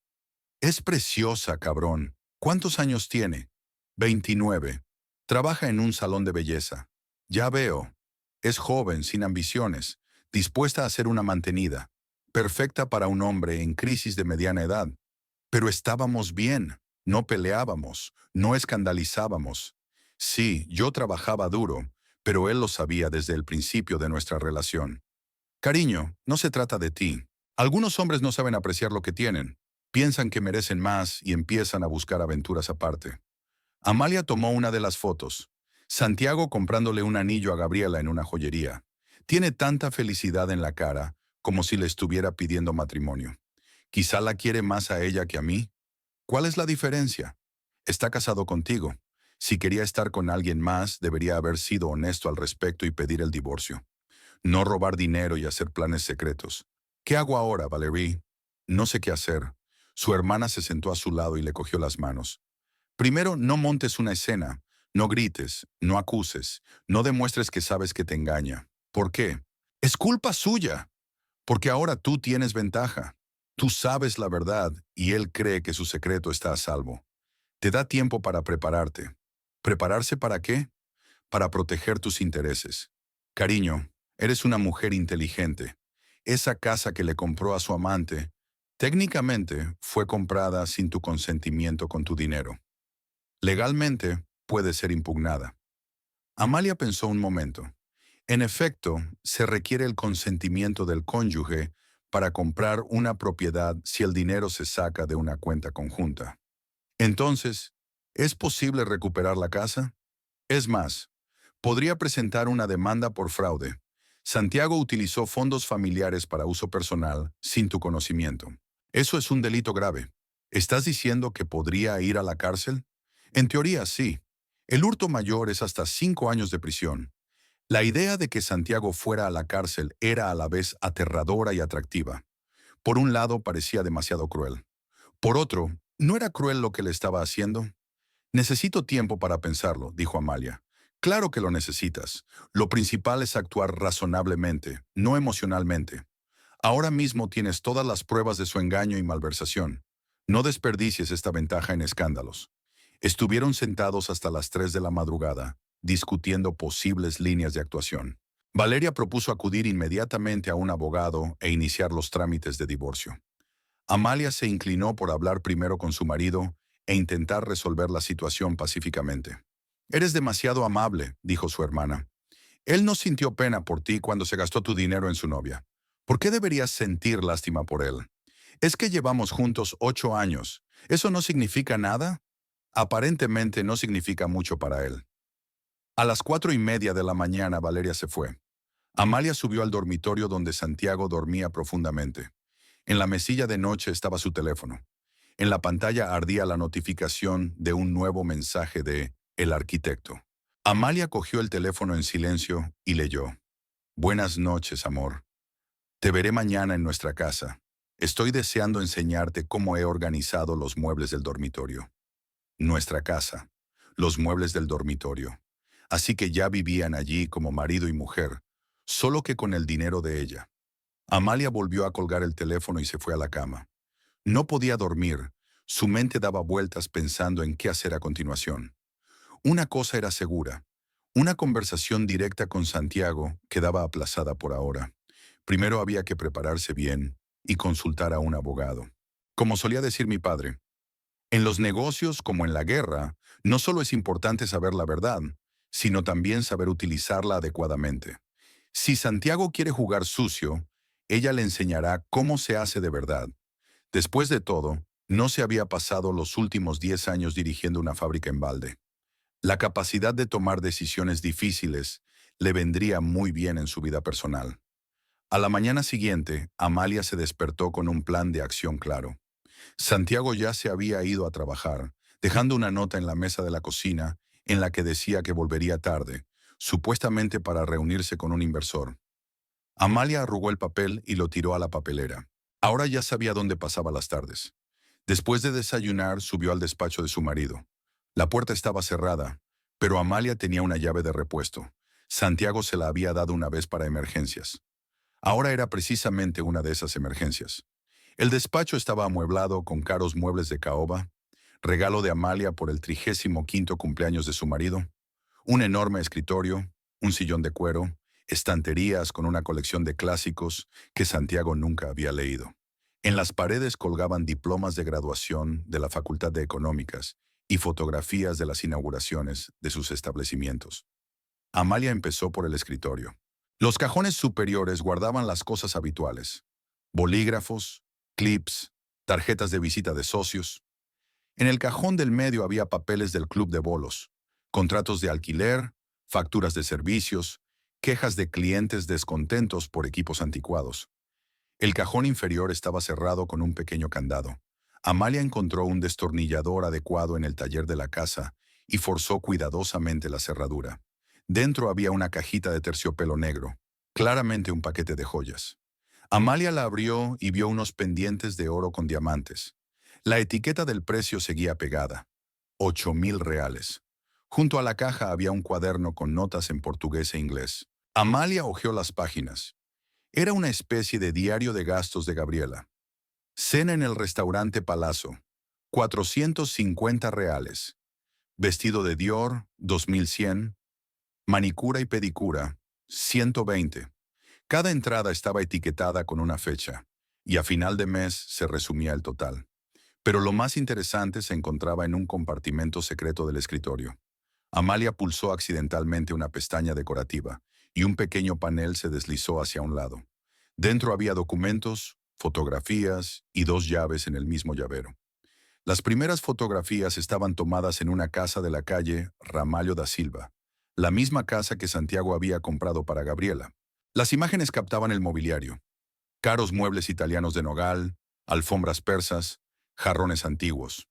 Es preciosa, cabrón. ¿Cuántos años tiene? 29. Trabaja en un salón de belleza. Ya veo. Es joven, sin ambiciones, dispuesta a ser una mantenida. Perfecta para un hombre en crisis de mediana edad. Pero estábamos bien. No peleábamos, no escandalizábamos. Sí, yo trabajaba duro, pero él lo sabía desde el principio de nuestra relación. Cariño, no se trata de ti. Algunos hombres no saben apreciar lo que tienen. Piensan que merecen más y empiezan a buscar aventuras aparte. Amalia tomó una de las fotos. Santiago comprándole un anillo a Gabriela en una joyería. Tiene tanta felicidad en la cara, como si le estuviera pidiendo matrimonio. Quizá la quiere más a ella que a mí. ¿Cuál es la diferencia? Está casado contigo. Si quería estar con alguien más, debería haber sido honesto al respecto y pedir el divorcio. No robar dinero y hacer planes secretos. ¿Qué hago ahora, Valerie? No sé qué hacer. Su hermana se sentó a su lado y le cogió las manos. Primero, no montes una escena. No grites, no acuses, no demuestres que sabes que te engaña. ¿Por qué? Es culpa suya, porque ahora tú tienes ventaja. Tú sabes la verdad y él cree que su secreto está a salvo. Te da tiempo para prepararte. ¿Prepararse para qué? Para proteger tus intereses. Cariño, eres una mujer inteligente. Esa casa que le compró a su amante, técnicamente fue comprada sin tu consentimiento con tu dinero. Legalmente puede ser impugnada. Amalia pensó un momento. En efecto, se requiere el consentimiento del cónyuge para comprar una propiedad si el dinero se saca de una cuenta conjunta. Entonces, ¿es posible recuperar la casa? Es más, podría presentar una demanda por fraude. Santiago utilizó fondos familiares para uso personal sin tu conocimiento. Eso es un delito grave. ¿Estás diciendo que podría ir a la cárcel? En teoría, sí. El hurto mayor es hasta 5 años de prisión. La idea de que Santiago fuera a la cárcel era a la vez aterradora y atractiva. Por un lado, parecía demasiado cruel. Por otro, ¿no era cruel lo que le estaba haciendo? Necesito tiempo para pensarlo, dijo Amalia. Claro que lo necesitas. Lo principal es actuar razonablemente, no emocionalmente. Ahora mismo tienes todas las pruebas de su engaño y malversación. No desperdicies esta ventaja en escándalos. Estuvieron sentados hasta las 3 de la madrugada, discutiendo posibles líneas de actuación. Valeria propuso acudir inmediatamente a un abogado e iniciar los trámites de divorcio. Amalia se inclinó por hablar primero con su marido e intentar resolver la situación pacíficamente. Eres demasiado amable, dijo su hermana. Él no sintió pena por ti cuando se gastó tu dinero en su novia. ¿Por qué deberías sentir lástima por él? Es que llevamos juntos 8 años. ¿Eso no significa nada? Aparentemente no significa mucho para él. A las 4:30 de la mañana Valeria se fue. Amalia subió al dormitorio donde Santiago dormía profundamente. En la mesilla de noche estaba su teléfono. En la pantalla ardía la notificación de un nuevo mensaje de El arquitecto. Amalia cogió el teléfono en silencio y leyó. Buenas noches, amor. Te veré mañana en nuestra casa. Estoy deseando enseñarte cómo he organizado los muebles del dormitorio. Nuestra casa. Los muebles del dormitorio. Así que ya vivían allí como marido y mujer, solo que con el dinero de ella. Amalia volvió a colgar el teléfono y se fue a la cama. No podía dormir. Su mente daba vueltas pensando en qué hacer a continuación. Una cosa era segura. Una conversación directa con Santiago quedaba aplazada por ahora. Primero había que prepararse bien y consultar a un abogado. Como solía decir mi padre, en los negocios como en la guerra, no solo es importante saber la verdad, sino también saber utilizarla adecuadamente. Si Santiago quiere jugar sucio, ella le enseñará cómo se hace de verdad. Después de todo, no se había pasado los últimos 10 años dirigiendo una fábrica en balde. La capacidad de tomar decisiones difíciles le vendría muy bien en su vida personal. A la mañana siguiente, Amalia se despertó con un plan de acción claro. Santiago ya se había ido a trabajar, dejando una nota en la mesa de la cocina en la que decía que volvería tarde, supuestamente para reunirse con un inversor. Amalia arrugó el papel y lo tiró a la papelera. Ahora ya sabía dónde pasaba las tardes. Después de desayunar, subió al despacho de su marido. La puerta estaba cerrada, pero Amalia tenía una llave de repuesto. Santiago se la había dado una vez para emergencias. Ahora era precisamente una de esas emergencias. El despacho estaba amueblado con caros muebles de caoba, regalo de Amalia por el 35º cumpleaños de su marido, un enorme escritorio, un sillón de cuero, estanterías con una colección de clásicos que Santiago nunca había leído. En las paredes colgaban diplomas de graduación de la Facultad de Económicas y fotografías de las inauguraciones de sus establecimientos. Amalia empezó por el escritorio. Los cajones superiores guardaban las cosas habituales: bolígrafos, clips, tarjetas de visita de socios. En el cajón del medio había papeles del club de bolos, contratos de alquiler, facturas de servicios, quejas de clientes descontentos por equipos anticuados. El cajón inferior estaba cerrado con un pequeño candado. Amalia encontró un destornillador adecuado en el taller de la casa y forzó cuidadosamente la cerradura. Dentro había una cajita de terciopelo negro, claramente un paquete de joyas. Amalia la abrió y vio unos pendientes de oro con diamantes. La etiqueta del precio seguía pegada: 8.000 reales. Junto a la caja había un cuaderno con notas en portugués e inglés. Amalia hojeó las páginas. Era una especie de diario de gastos de Gabriela. Cena en el restaurante Palazzo, 450 reales. Vestido de Dior, 2.100. Manicura y pedicura, 120. Cada entrada estaba etiquetada con una fecha, y a final de mes se resumía el total. Pero lo más interesante se encontraba en un compartimento secreto del escritorio. Amalia pulsó accidentalmente una pestaña decorativa, y un pequeño panel se deslizó hacia un lado. Dentro había documentos, fotografías y 2 llaves en el mismo llavero. Las primeras fotografías estaban tomadas en una casa de la calle Ramalho da Silva, la misma casa que Santiago había comprado para Gabriela. Las imágenes captaban el mobiliario: caros muebles italianos de nogal, alfombras persas, jarrones antiguos.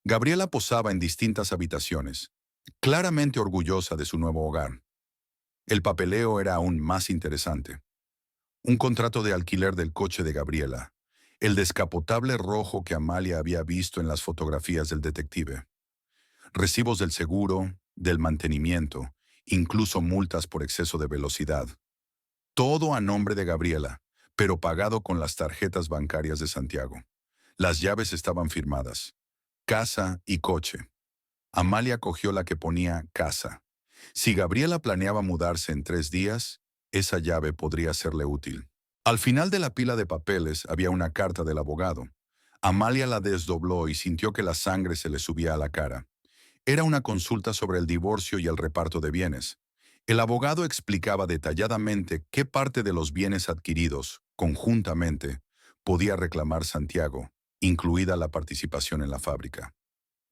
Gabriela posaba en distintas habitaciones, claramente orgullosa de su nuevo hogar. El papeleo era aún más interesante. Un contrato de alquiler del coche de Gabriela, el descapotable rojo que Amalia había visto en las fotografías del detective. Recibos del seguro, del mantenimiento, incluso multas por exceso de velocidad. Todo a nombre de Gabriela, pero pagado con las tarjetas bancarias de Santiago. Las llaves estaban firmadas: casa y coche. Amalia cogió la que ponía casa. Si Gabriela planeaba mudarse en 3 días, esa llave podría serle útil. Al final de la pila de papeles había una carta del abogado. Amalia la desdobló y sintió que la sangre se le subía a la cara. Era una consulta sobre el divorcio y el reparto de bienes. El abogado explicaba detalladamente qué parte de los bienes adquiridos, conjuntamente, podía reclamar Santiago, incluida la participación en la fábrica.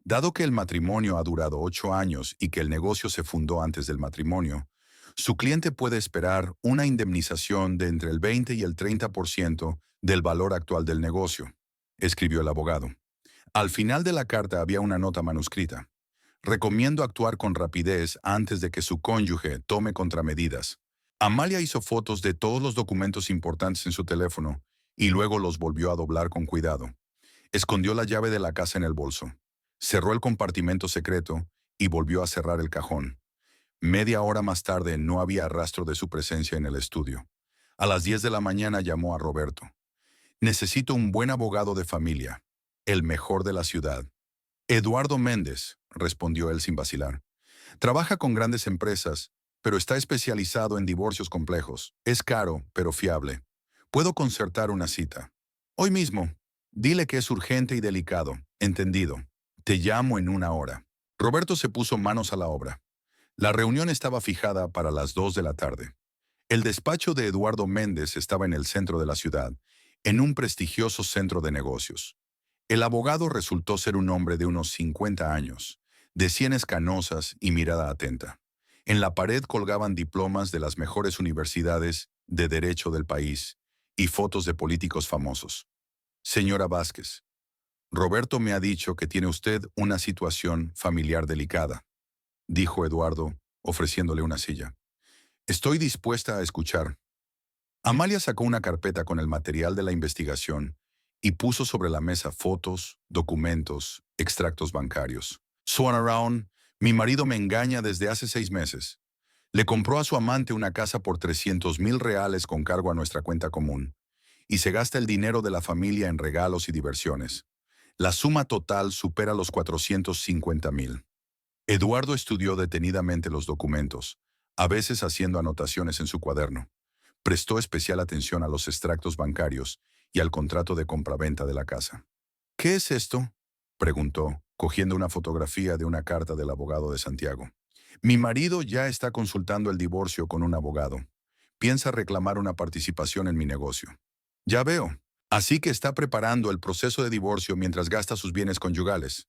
Dado que el matrimonio ha durado 8 años y que el negocio se fundó antes del matrimonio, su cliente puede esperar una indemnización de entre el 20 y el 30% del valor actual del negocio, escribió el abogado. Al final de la carta había una nota manuscrita: recomiendo actuar con rapidez antes de que su cónyuge tome contramedidas. Amalia hizo fotos de todos los documentos importantes en su teléfono y luego los volvió a doblar con cuidado. Escondió la llave de la casa en el bolso. Cerró el compartimento secreto y volvió a cerrar el cajón. Media hora más tarde no había rastro de su presencia en el estudio. A las 10 de la mañana llamó a Roberto. Necesito un buen abogado de familia, el mejor de la ciudad. Eduardo Méndez, respondió él sin vacilar. Trabaja con grandes empresas, pero está especializado en divorcios complejos. Es caro, pero fiable. Puedo concertar una cita. Hoy mismo. Dile que es urgente y delicado. Entendido. Te llamo en 1 hora. Roberto se puso manos a la obra. La reunión estaba fijada para las 2 de la tarde. El despacho de Eduardo Méndez estaba en el centro de la ciudad, en un prestigioso centro de negocios. El abogado resultó ser un hombre de unos 50 años, de sienes canosas y mirada atenta. En la pared colgaban diplomas de las mejores universidades de derecho del país y fotos de políticos famosos. Señora Vázquez, Roberto me ha dicho que tiene usted una situación familiar delicada, dijo Eduardo, ofreciéndole una silla. Estoy dispuesta a escuchar. Amalia sacó una carpeta con el material de la investigación y puso sobre la mesa fotos, documentos, extractos bancarios. Swan Around, mi marido me engaña desde hace 6 meses. Le compró a su amante una casa por 300,000 reales con cargo a nuestra cuenta común y se gasta el dinero de la familia en regalos y diversiones. La suma total supera los 450,000. Eduardo estudió detenidamente los documentos, a veces haciendo anotaciones en su cuaderno. Prestó especial atención a los extractos bancarios y al contrato de compraventa de la casa. ¿Qué es esto?, preguntó, cogiendo una fotografía de una carta del abogado de Santiago. Mi marido ya está consultando el divorcio con un abogado. Piensa reclamar una participación en mi negocio. Ya veo. Así que está preparando el proceso de divorcio mientras gasta sus bienes conyugales.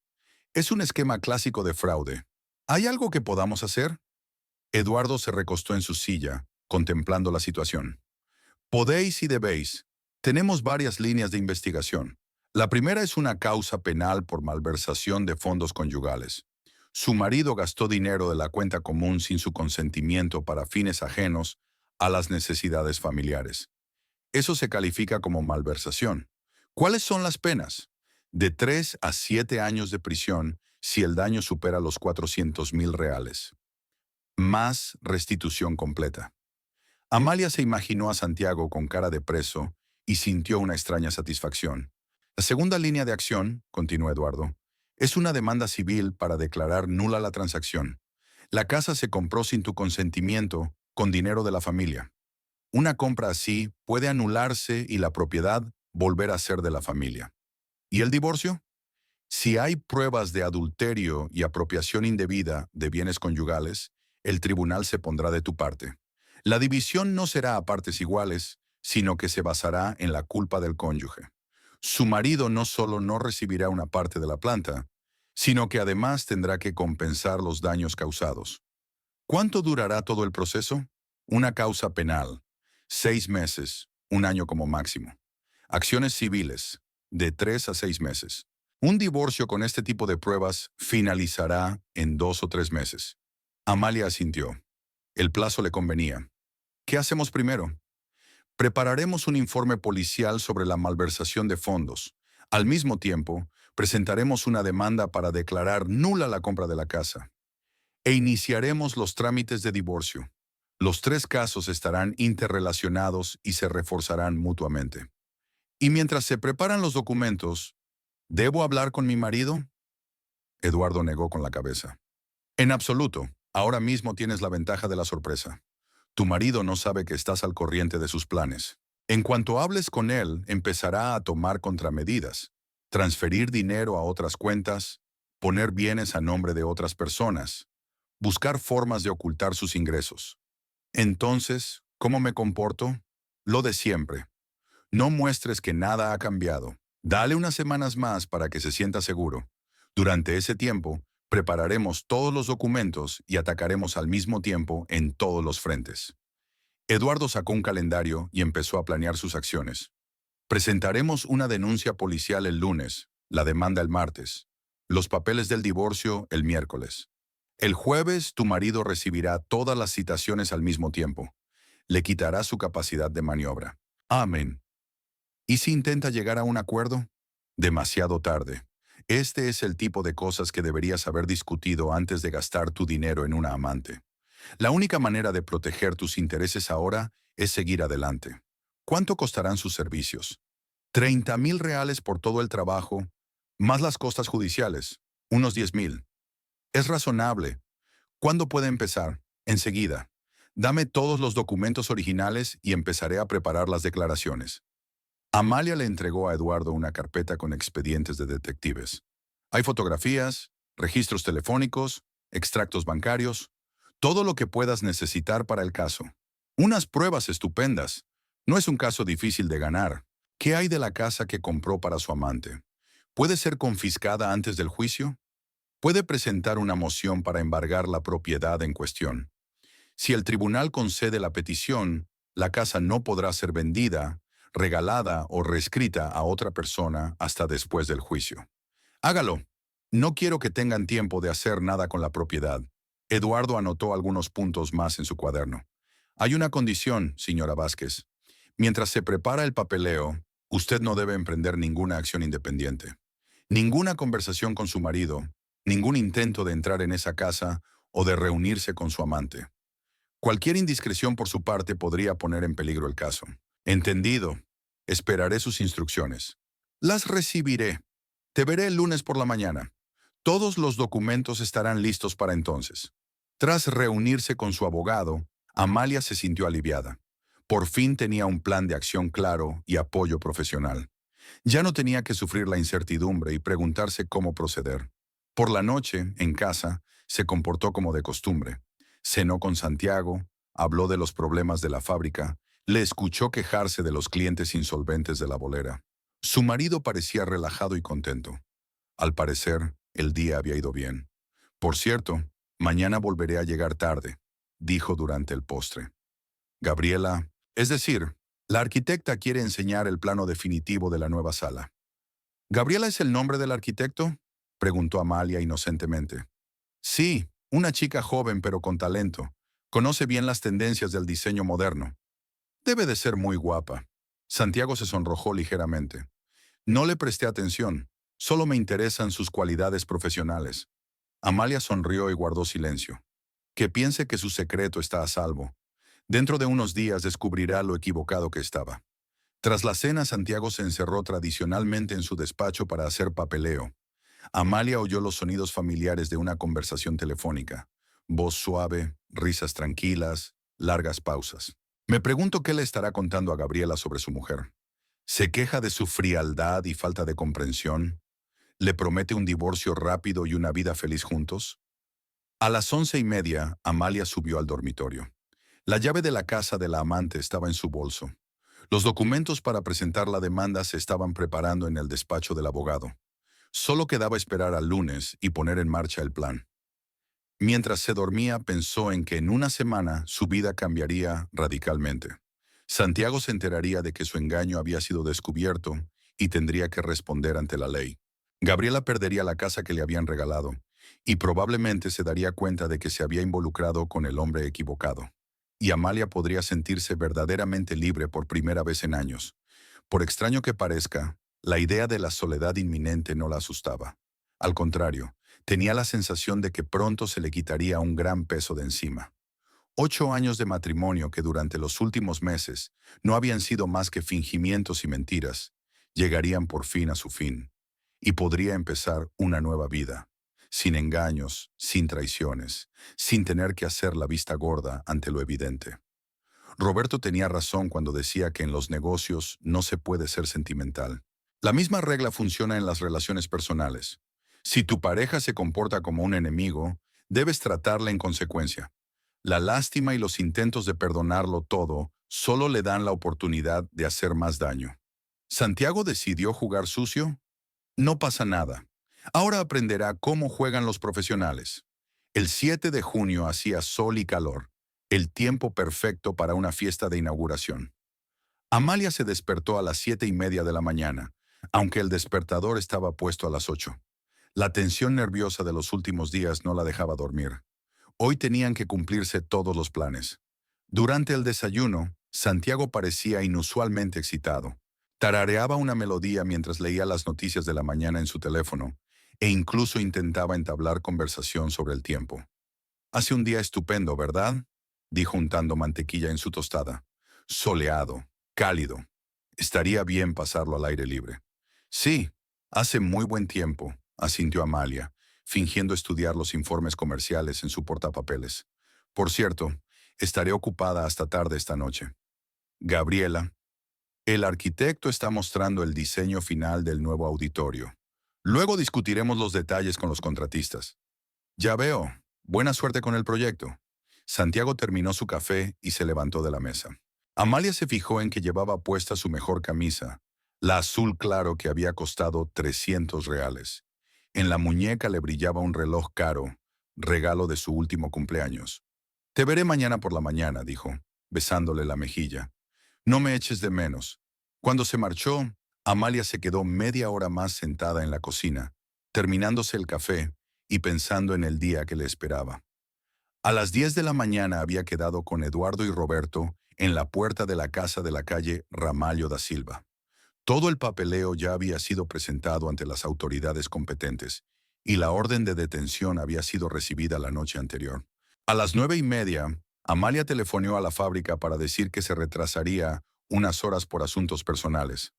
Es un esquema clásico de fraude. ¿Hay algo que podamos hacer? Eduardo se recostó en su silla, contemplando la situación. Podéis y debéis. Tenemos varias líneas de investigación. La primera es una causa penal por malversación de fondos conyugales. Su marido gastó dinero de la cuenta común sin su consentimiento para fines ajenos a las necesidades familiares. Eso se califica como malversación. ¿Cuáles son las penas? De 3 a 7 años de prisión si el daño supera los 400,000 reales. Más restitución completa. Amalia se imaginó a Santiago con cara de preso y sintió una extraña satisfacción. La segunda línea de acción, continuó Eduardo, es una demanda civil para declarar nula la transacción. La casa se compró sin tu consentimiento, con dinero de la familia. Una compra así puede anularse y la propiedad volver a ser de la familia. ¿Y el divorcio? Si hay pruebas de adulterio y apropiación indebida de bienes conyugales, el tribunal se pondrá de tu parte. La división no será a partes iguales, sino que se basará en la culpa del cónyuge. Su marido no solo no recibirá una parte de la planta, sino que además tendrá que compensar los daños causados. ¿Cuánto durará todo el proceso? Una causa penal, 6 meses, un año como máximo. Acciones civiles, de 3 a 6 meses. Un divorcio con este tipo de pruebas finalizará en 2 o 3 meses. Amalia asintió. El plazo le convenía. ¿Qué hacemos primero? Prepararemos un informe policial sobre la malversación de fondos. Al mismo tiempo, presentaremos una demanda para declarar nula la compra de la casa. E iniciaremos los trámites de divorcio. Los 3 casos estarán interrelacionados y se reforzarán mutuamente. Y mientras se preparan los documentos, ¿debo hablar con mi marido? Eduardo negó con la cabeza. En absoluto. Ahora mismo tienes la ventaja de la sorpresa. Tu marido no sabe que estás al corriente de sus planes. En cuanto hables con él, empezará a tomar contramedidas, transferir dinero a otras cuentas, poner bienes a nombre de otras personas, buscar formas de ocultar sus ingresos. Entonces, ¿cómo me comporto? Lo de siempre. No muestres que nada ha cambiado. Dale unas semanas más para que se sienta seguro. Durante ese tiempo, prepararemos todos los documentos y atacaremos al mismo tiempo en todos los frentes. Eduardo sacó un calendario y empezó a planear sus acciones. Presentaremos una denuncia policial el lunes, la demanda el martes, los papeles del divorcio el miércoles. El jueves tu marido recibirá todas las citaciones al mismo tiempo. Le quitará su capacidad de maniobra. Amén. ¿Y si intenta llegar a un acuerdo? Demasiado tarde. Este es el tipo de cosas que deberías haber discutido antes de gastar tu dinero en una amante. La única manera de proteger tus intereses ahora es seguir adelante. ¿Cuánto costarán sus servicios? 30,000 reales por todo el trabajo, más las costas judiciales, unos 10,000. Es razonable. ¿Cuándo puede empezar? Enseguida. Dame todos los documentos originales y empezaré a preparar las declaraciones. Amalia le entregó a Eduardo una carpeta con expedientes de detectives. Hay fotografías, registros telefónicos, extractos bancarios, todo lo que puedas necesitar para el caso. Unas pruebas estupendas. No es un caso difícil de ganar. ¿Qué hay de la casa que compró para su amante? ¿Puede ser confiscada antes del juicio? Puede presentar una moción para embargar la propiedad en cuestión. Si el tribunal concede la petición, la casa no podrá ser vendida, regalada o reescrita a otra persona hasta después del juicio. Hágalo. No quiero que tengan tiempo de hacer nada con la propiedad. Eduardo anotó algunos puntos más en su cuaderno. Hay una condición, señora Vázquez. Mientras se prepara el papeleo, usted no debe emprender ninguna acción independiente. Ninguna conversación con su marido, ningún intento de entrar en esa casa o de reunirse con su amante. Cualquier indiscreción por su parte podría poner en peligro el caso. Entendido. Esperaré sus instrucciones. Las recibiré. Te veré el lunes por la mañana. Todos los documentos estarán listos para entonces. Tras reunirse con su abogado, Amalia se sintió aliviada. Por fin tenía un plan de acción claro y apoyo profesional. Ya no tenía que sufrir la incertidumbre y preguntarse cómo proceder. Por la noche, en casa, se comportó como de costumbre. Cenó con Santiago, habló de los problemas de la fábrica, le escuchó quejarse de los clientes insolventes de la bolera. Su marido parecía relajado y contento. Al parecer, el día había ido bien. Por cierto, mañana volveré a llegar tarde, dijo durante el postre. Gabriela, es decir, la arquitecta quiere enseñar el plano definitivo de la nueva sala. ¿Gabriela es el nombre del arquitecto?, preguntó Amalia inocentemente. Sí, una chica joven pero con talento. Conoce bien las tendencias del diseño moderno. Debe de ser muy guapa. Santiago se sonrojó ligeramente. No le presté atención. Solo me interesan sus cualidades profesionales. Amalia sonrió y guardó silencio. Que piense que su secreto está a salvo. Dentro de unos días descubrirá lo equivocado que estaba. Tras la cena, Santiago se encerró tradicionalmente en su despacho para hacer papeleo. Amalia oyó los sonidos familiares de una conversación telefónica. Voz suave, risas tranquilas, largas pausas. Me pregunto qué le estará contando a Gabriela sobre su mujer. ¿Se queja de su frialdad y falta de comprensión? ¿Le promete un divorcio rápido y una vida feliz juntos? A las 11:30, Amalia subió al dormitorio. La llave de la casa de la amante estaba en su bolso. Los documentos para presentar la demanda se estaban preparando en el despacho del abogado. Solo quedaba esperar al lunes y poner en marcha el plan. Mientras se dormía, pensó en que en una semana su vida cambiaría radicalmente. Santiago se enteraría de que su engaño había sido descubierto y tendría que responder ante la ley. Gabriela perdería la casa que le habían regalado y probablemente se daría cuenta de que se había involucrado con el hombre equivocado. Y Amalia podría sentirse verdaderamente libre por primera vez en años. Por extraño que parezca, la idea de la soledad inminente no la asustaba. Al contrario, tenía la sensación de que pronto se le quitaría un gran peso de encima. 8 años de matrimonio que durante los últimos meses no habían sido más que fingimientos y mentiras, llegarían por fin a su fin, y podría empezar una nueva vida, sin engaños, sin traiciones, sin tener que hacer la vista gorda ante lo evidente. Roberto tenía razón cuando decía que en los negocios no se puede ser sentimental. La misma regla funciona en las relaciones personales. Si tu pareja se comporta como un enemigo, debes tratarla en consecuencia. La lástima y los intentos de perdonarlo todo solo le dan la oportunidad de hacer más daño. ¿Santiago decidió jugar sucio? No pasa nada. Ahora aprenderá cómo juegan los profesionales. El 7 de junio hacía sol y calor, el tiempo perfecto para una fiesta de inauguración. Amalia se despertó a las 7:30 de la mañana, aunque el despertador estaba puesto a las 8. La tensión nerviosa de los últimos días no la dejaba dormir. Hoy tenían que cumplirse todos los planes. Durante el desayuno, Santiago parecía inusualmente excitado. Tarareaba una melodía mientras leía las noticias de la mañana en su teléfono, e incluso intentaba entablar conversación sobre el tiempo. Hace un día estupendo, ¿verdad?, dijo untando mantequilla en su tostada. Soleado, cálido. Estaría bien pasarlo al aire libre. Sí, hace muy buen tiempo, asintió Amalia, fingiendo estudiar los informes comerciales en su portapapeles. Por cierto, estaré ocupada hasta tarde esta noche. Gabriela, el arquitecto está mostrando el diseño final del nuevo auditorio. Luego discutiremos los detalles con los contratistas. Ya veo. Buena suerte con el proyecto. Santiago terminó su café y se levantó de la mesa. Amalia se fijó en que llevaba puesta su mejor camisa, La azul claro que había costado 300 reales. En la muñeca le brillaba un reloj caro, regalo de su último cumpleaños. Te veré mañana por la mañana, dijo, besándole la mejilla. No me eches de menos. Cuando se marchó, Amalia se quedó media hora más sentada en la cocina, terminándose el café y pensando en el día que le esperaba. A las 10 de la mañana había quedado con Eduardo y Roberto en la puerta de la casa de la calle Ramalho da Silva. Todo el papeleo ya había sido presentado ante las autoridades competentes y la orden de detención había sido recibida la noche anterior. A las 9:30, Amalia telefoneó a la fábrica para decir que se retrasaría unas horas por asuntos personales.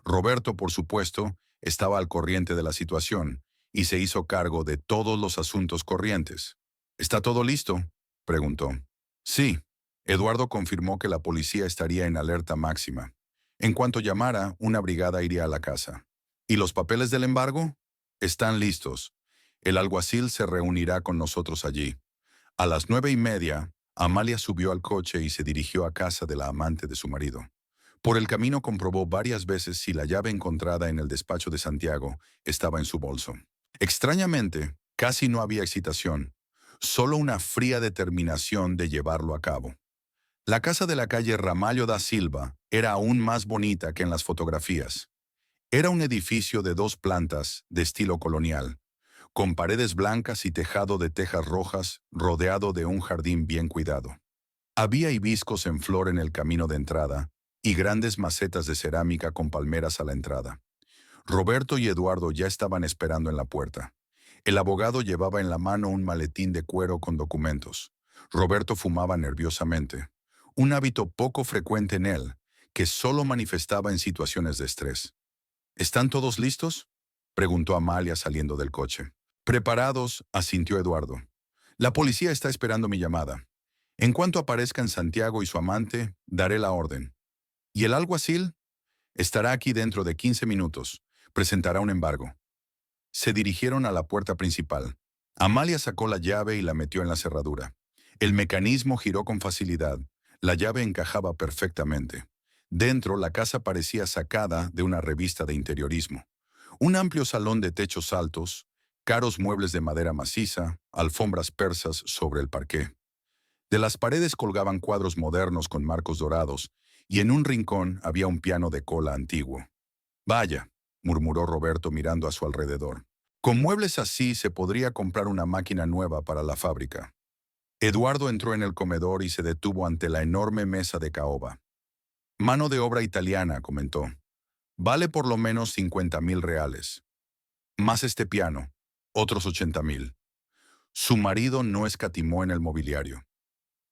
Roberto, por supuesto, estaba al corriente de la situación y se hizo cargo de todos los asuntos corrientes. ¿Está todo listo?, preguntó. Sí. Eduardo confirmó que la policía estaría en alerta máxima. En cuanto llamara, una brigada iría a la casa. ¿Y los papeles del embargo? Están listos. El alguacil se reunirá con nosotros allí. A las 9:30, Amalia subió al coche y se dirigió a casa de la amante de su marido. Por el camino comprobó varias veces si la llave encontrada en el despacho de Santiago estaba en su bolso. Extrañamente, casi no había excitación, solo una fría determinación de llevarlo a cabo. La casa de la calle Ramalho da Silva era aún más bonita que en las fotografías. Era un edificio de 2 plantas, de estilo colonial, con paredes blancas y tejado de tejas rojas, rodeado de un jardín bien cuidado. Había hibiscos en flor en el camino de entrada y grandes macetas de cerámica con palmeras a la entrada. Roberto y Eduardo ya estaban esperando en la puerta. El abogado llevaba en la mano un maletín de cuero con documentos. Roberto fumaba nerviosamente, un hábito poco frecuente en él, que solo manifestaba en situaciones de estrés. ¿Están todos listos?, preguntó Amalia saliendo del coche. Preparados, asintió Eduardo. La policía está esperando mi llamada. En cuanto aparezcan Santiago y su amante, daré la orden. ¿Y el alguacil? Estará aquí dentro de 15 minutos. Presentará un embargo. Se dirigieron a la puerta principal. Amalia sacó la llave y la metió en la cerradura. El mecanismo giró con facilidad. La llave encajaba perfectamente. Dentro, la casa parecía sacada de una revista de interiorismo. Un amplio salón de techos altos, caros muebles de madera maciza, alfombras persas sobre el parqué. De las paredes colgaban cuadros modernos con marcos dorados, y en un rincón había un piano de cola antiguo. Vaya, murmuró Roberto mirando a su alrededor. Con muebles así se podría comprar una máquina nueva para la fábrica. Eduardo entró en el comedor y se detuvo ante la enorme mesa de caoba. Mano de obra italiana, comentó. Vale por lo menos 50.000 reales. Más este piano, otros 80.000. Su marido no escatimó en el mobiliario.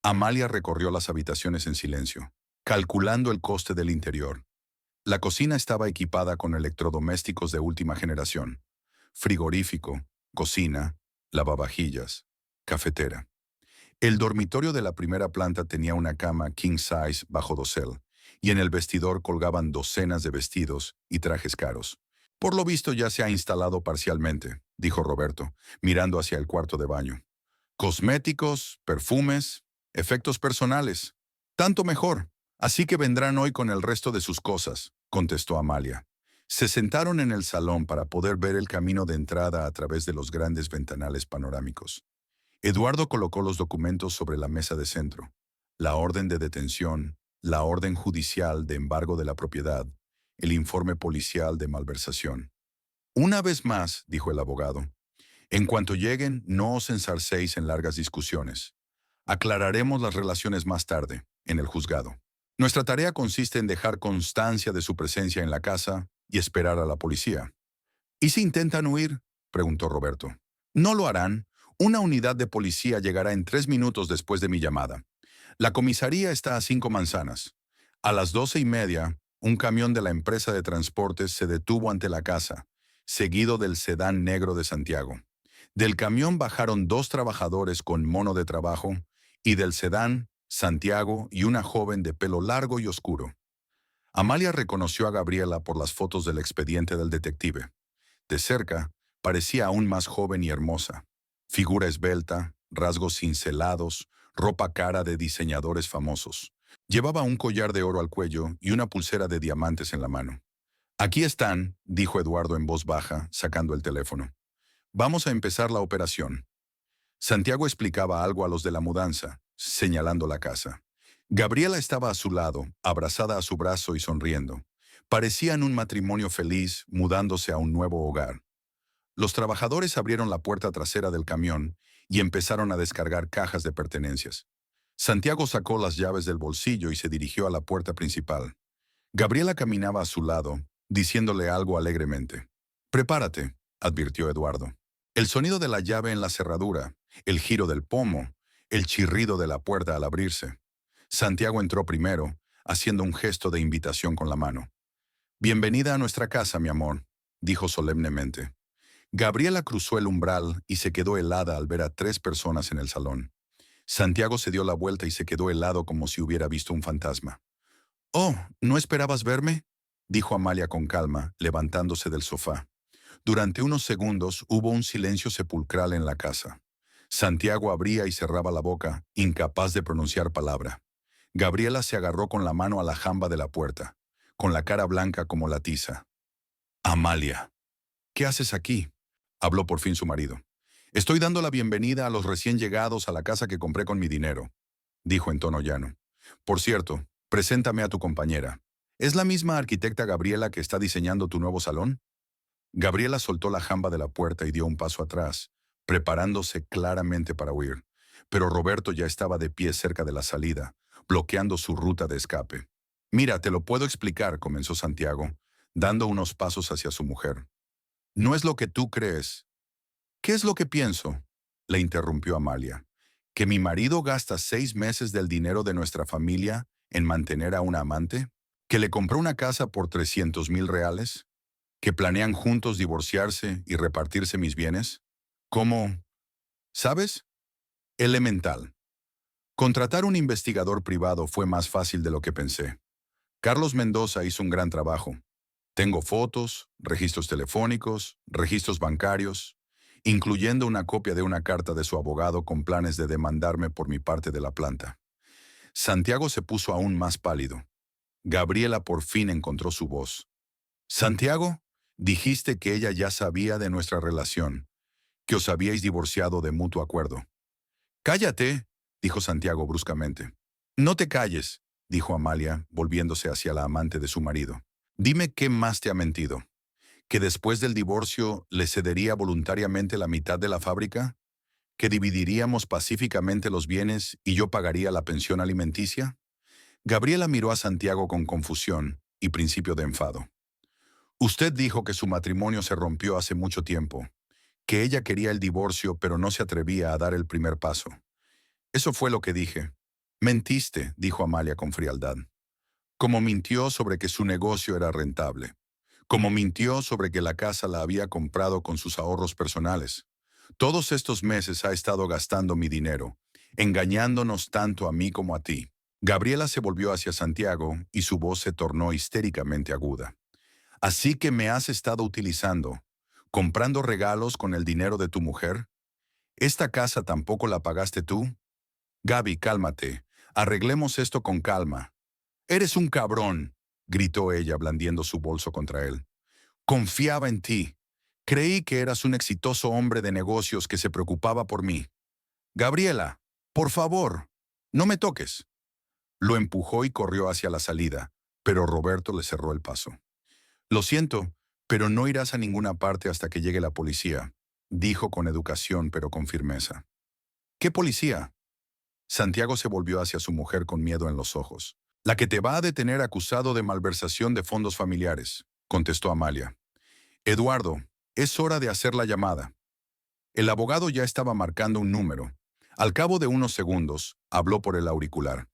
Amalia recorrió las habitaciones en silencio, calculando el coste del interior. La cocina estaba equipada con electrodomésticos de última generación: frigorífico, cocina, lavavajillas, cafetera. El dormitorio de la primera planta tenía una cama king size bajo dosel, y en el vestidor colgaban docenas de vestidos y trajes caros. Por lo visto ya se ha instalado parcialmente, dijo Roberto, mirando hacia el cuarto de baño. Cosméticos, perfumes, efectos personales. Tanto mejor. Así que vendrán hoy con el resto de sus cosas, contestó Amalia. Se sentaron en el salón para poder ver el camino de entrada a través de los grandes ventanales panorámicos. Eduardo colocó los documentos sobre la mesa de centro: la orden de detención, la orden judicial de embargo de la propiedad, el informe policial de malversación. Una vez más, dijo el abogado, en cuanto lleguen, no os ensarcéis en largas discusiones. Aclararemos las relaciones más tarde, en el juzgado. Nuestra tarea consiste en dejar constancia de su presencia en la casa y esperar a la policía. ¿Y si intentan huir?, preguntó Roberto. No lo harán. Una unidad de policía llegará en 3 minutos después de mi llamada. La comisaría está a 5 manzanas. A las 12:30, un camión de la empresa de transportes se detuvo ante la casa, seguido del sedán negro de Santiago. Del camión bajaron 2 trabajadores con mono de trabajo, y del sedán, Santiago y una joven de pelo largo y oscuro. Amalia reconoció a Gabriela por las fotos del expediente del detective. De cerca, parecía aún más joven y hermosa. Figura esbelta, rasgos cincelados, ropa cara de diseñadores famosos. Llevaba un collar de oro al cuello y una pulsera de diamantes en la mano. Aquí están, dijo Eduardo en voz baja, sacando el teléfono. Vamos a empezar la operación. Santiago explicaba algo a los de la mudanza, señalando la casa. Gabriela estaba a su lado, abrazada a su brazo y sonriendo. Parecían un matrimonio feliz, mudándose a un nuevo hogar. Los trabajadores abrieron la puerta trasera del camión y empezaron a descargar cajas de pertenencias. Santiago sacó las llaves del bolsillo y se dirigió a la puerta principal. Gabriela caminaba a su lado, diciéndole algo alegremente. «Prepárate», advirtió Eduardo. El sonido de la llave en la cerradura, el giro del pomo, el chirrido de la puerta al abrirse. Santiago entró primero, haciendo un gesto de invitación con la mano. «Bienvenida a nuestra casa, mi amor», dijo solemnemente. Gabriela cruzó el umbral y se quedó helada al ver a 3 personas en el salón. Santiago se dio la vuelta y se quedó helado como si hubiera visto un fantasma. «Oh, ¿no esperabas verme?», dijo Amalia con calma, levantándose del sofá. Durante unos segundos hubo un silencio sepulcral en la casa. Santiago abría y cerraba la boca, incapaz de pronunciar palabra. Gabriela se agarró con la mano a la jamba de la puerta, con la cara blanca como la tiza. «Amalia, ¿qué haces aquí?», habló por fin su marido. «Estoy dando la bienvenida a los recién llegados a la casa que compré con mi dinero», dijo en tono llano. «Por cierto, preséntame a tu compañera. ¿Es la misma arquitecta Gabriela que está diseñando tu nuevo salón?». Gabriela soltó la jamba de la puerta y dio un paso atrás, preparándose claramente para huir. Pero Roberto ya estaba de pie cerca de la salida, bloqueando su ruta de escape. «Mira, te lo puedo explicar», comenzó Santiago, dando unos pasos hacia su mujer. «No es lo que tú crees». «¿Qué es lo que pienso?», le interrumpió Amalia. «¿Que mi marido gasta 6 meses del dinero de nuestra familia en mantener a una amante? ¿Que le compró una casa por 300,000 reales? ¿Que planean juntos divorciarse y repartirse mis bienes? ¿Cómo? ¿Sabes? Elemental. Contratar un investigador privado fue más fácil de lo que pensé. Carlos Mendoza hizo un gran trabajo. Tengo fotos, registros telefónicos, registros bancarios, incluyendo una copia de una carta de su abogado con planes de demandarme por mi parte de la planta». Santiago se puso aún más pálido. Gabriela por fin encontró su voz. «Santiago, dijiste que ella ya sabía de nuestra relación, que os habíais divorciado de mutuo acuerdo». «Cállate», dijo Santiago bruscamente. «No te calles», dijo Amalia, volviéndose hacia la amante de su marido. «Dime qué más te ha mentido. ¿Que después del divorcio le cedería voluntariamente la mitad de la fábrica? ¿Que dividiríamos pacíficamente los bienes y yo pagaría la pensión alimenticia?». Gabriela miró a Santiago con confusión y principio de enfado. «Usted dijo que su matrimonio se rompió hace mucho tiempo, que ella quería el divorcio pero no se atrevía a dar el primer paso». «Eso fue lo que dije». «Mentiste», dijo Amalia con frialdad. «Como mintió sobre que su negocio era rentable. Como mintió sobre que la casa la había comprado con sus ahorros personales. Todos estos meses ha estado gastando mi dinero, engañándonos tanto a mí como a ti». Gabriela se volvió hacia Santiago y su voz se tornó histéricamente aguda. «¿Así que me has estado utilizando, comprando regalos con el dinero de tu mujer? ¿Esta casa tampoco la pagaste tú? Gaby, cálmate. Arreglemos esto con calma». «Eres un cabrón», gritó ella blandiendo su bolso contra él. «Confiaba en ti. Creí que eras un exitoso hombre de negocios que se preocupaba por mí. Gabriela, por favor, no me toques». Lo empujó y corrió hacia la salida, pero Roberto le cerró el paso. «Lo siento, pero no irás a ninguna parte hasta que llegue la policía», dijo con educación pero con firmeza. «¿Qué policía?». Santiago se volvió hacia su mujer con miedo en los ojos. «La que te va a detener acusado de malversación de fondos familiares», contestó Amalia. «Eduardo, es hora de hacer la llamada». El abogado ya estaba marcando un número. Al cabo de unos segundos, habló por el auricular.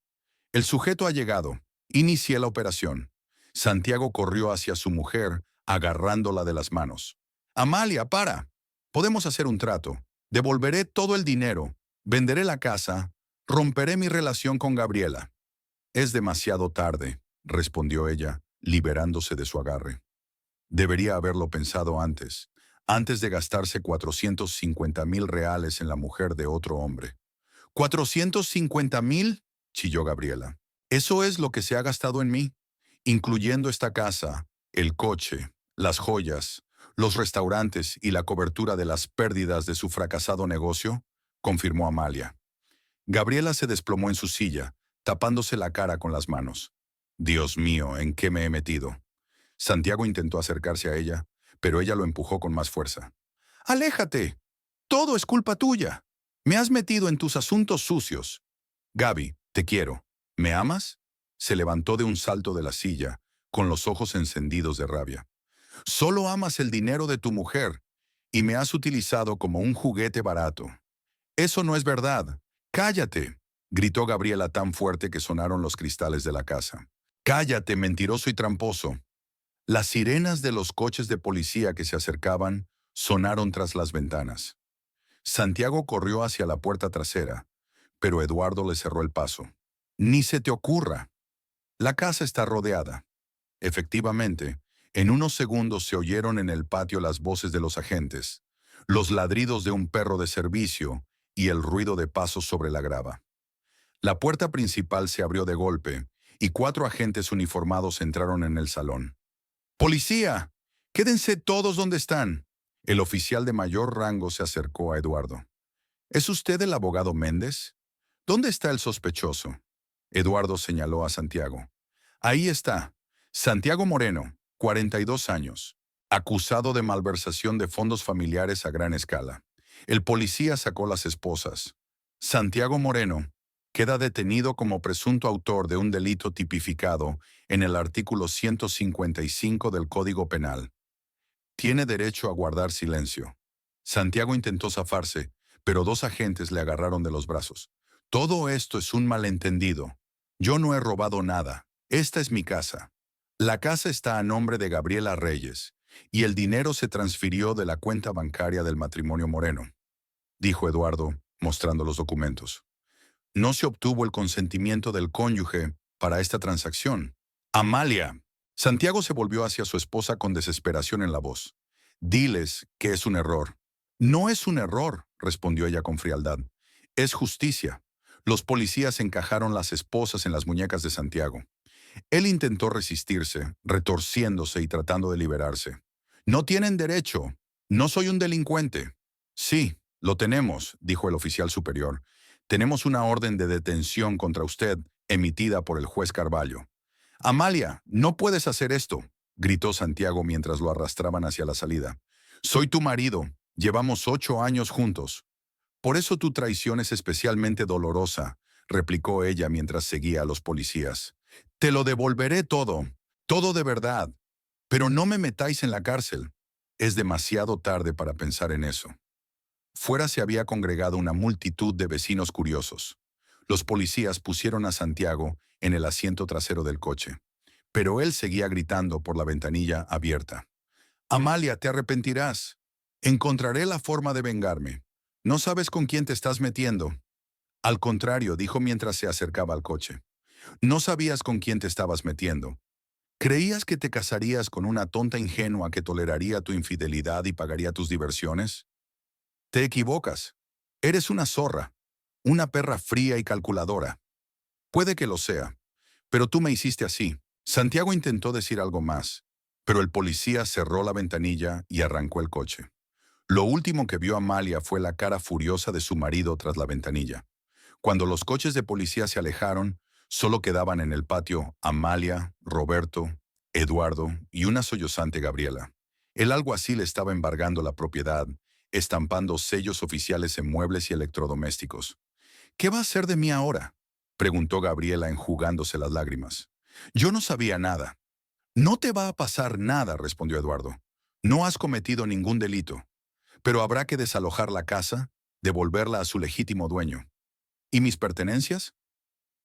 «El sujeto ha llegado. Inicié la operación». Santiago corrió hacia su mujer, agarrándola de las manos. «Amalia, para. Podemos hacer un trato. Devolveré todo el dinero. Venderé la casa. Romperé mi relación con Gabriela». «Es demasiado tarde», respondió ella, liberándose de su agarre. Debería haberlo pensado antes de gastarse 450,000 reales en la mujer de otro hombre. «¿450,000?», chilló Gabriela. «Eso es lo que se ha gastado en mí, incluyendo esta casa, El coche, las joyas, los restaurantes y la cobertura de las pérdidas de su fracasado negocio, confirmó Amalia. Gabriela se desplomó en su silla, tapándose la cara con las manos. Dios mío, ¿en qué me he metido? Santiago intentó acercarse a ella, pero ella lo empujó con más fuerza. ¡Aléjate! Todo es culpa tuya. Me has metido en tus asuntos sucios. Gaby, te quiero. ¿Me amas? Se levantó de un salto de la silla, con los ojos encendidos de rabia. Solo amas el dinero de tu mujer y me has utilizado como un juguete barato. Eso no es verdad. ¡Cállate!, gritó Gabriela tan fuerte que sonaron los cristales de la casa. ¡Cállate, mentiroso y tramposo! Las sirenas de los coches de policía que se acercaban sonaron tras las ventanas. Santiago corrió hacia la puerta trasera, pero Eduardo le cerró el paso. Ni se te ocurra. La casa está rodeada. Efectivamente, en unos segundos se oyeron en el patio las voces de los agentes, los ladridos de un perro de servicio y el ruido de pasos sobre la grava. La puerta principal se abrió de golpe y 4 agentes uniformados entraron en el salón. ¡Policía! ¡Quédense todos donde están! El oficial de mayor rango se acercó a Eduardo. ¿Es usted el abogado Méndez? ¿Dónde está el sospechoso? Eduardo señaló a Santiago. Ahí está. Santiago Moreno, 42 años, acusado de malversación de fondos familiares a gran escala. El policía sacó las esposas. Santiago Moreno queda detenido como presunto autor de un delito tipificado en el artículo 155 del Código Penal. Tiene derecho a guardar silencio. Santiago intentó zafarse, pero 2 agentes le agarraron de los brazos. Todo esto es un malentendido. Yo no he robado nada. Esta es mi casa. La casa está a nombre de Gabriela Reyes, y el dinero se transfirió de la cuenta bancaria del matrimonio Moreno, dijo Eduardo, mostrando los documentos. No se obtuvo el consentimiento del cónyuge para esta transacción. Amalia. Santiago se volvió hacia su esposa con desesperación en la voz. Diles que es un error. No es un error, respondió ella con frialdad. Es justicia. Los policías encajaron las esposas en las muñecas de Santiago. Él intentó resistirse, retorciéndose y tratando de liberarse. No tienen derecho. No soy un delincuente. Sí, lo tenemos, dijo el oficial superior. Tenemos una orden de detención contra usted, emitida por el juez Carvalho. Amalia, no puedes hacer esto, gritó Santiago mientras lo arrastraban hacia la salida. Soy tu marido. Llevamos 8 años juntos. Por eso tu traición es especialmente dolorosa, replicó ella mientras seguía a los policías. Te lo devolveré todo, todo de verdad, pero no me metáis en la cárcel. Es demasiado tarde para pensar en eso. Fuera se había congregado una multitud de vecinos curiosos. Los policías pusieron a Santiago en el asiento trasero del coche, pero él seguía gritando por la ventanilla abierta. Amalia, te arrepentirás. Encontraré la forma de vengarme. No sabes con quién te estás metiendo. Al contrario, dijo mientras se acercaba al coche. No sabías con quién te estabas metiendo. ¿Creías que te casarías con una tonta ingenua que toleraría tu infidelidad y pagaría tus diversiones? Te equivocas. Eres una zorra, una perra fría y calculadora. Puede que lo sea, pero tú me hiciste así. Santiago intentó decir algo más, pero el policía cerró la ventanilla y arrancó el coche. Lo último que vio Amalia fue la cara furiosa de su marido tras la ventanilla. Cuando los coches de policía se alejaron, solo quedaban en el patio Amalia, Roberto, Eduardo y una sollozante Gabriela. El alguacil estaba embargando la propiedad, estampando sellos oficiales en muebles y electrodomésticos. ¿Qué va a hacer de mí ahora?, preguntó Gabriela enjugándose las lágrimas. Yo no sabía nada. No te va a pasar nada, respondió Eduardo. No has cometido ningún delito, pero habrá que desalojar la casa, devolverla a su legítimo dueño. ¿Y mis pertenencias?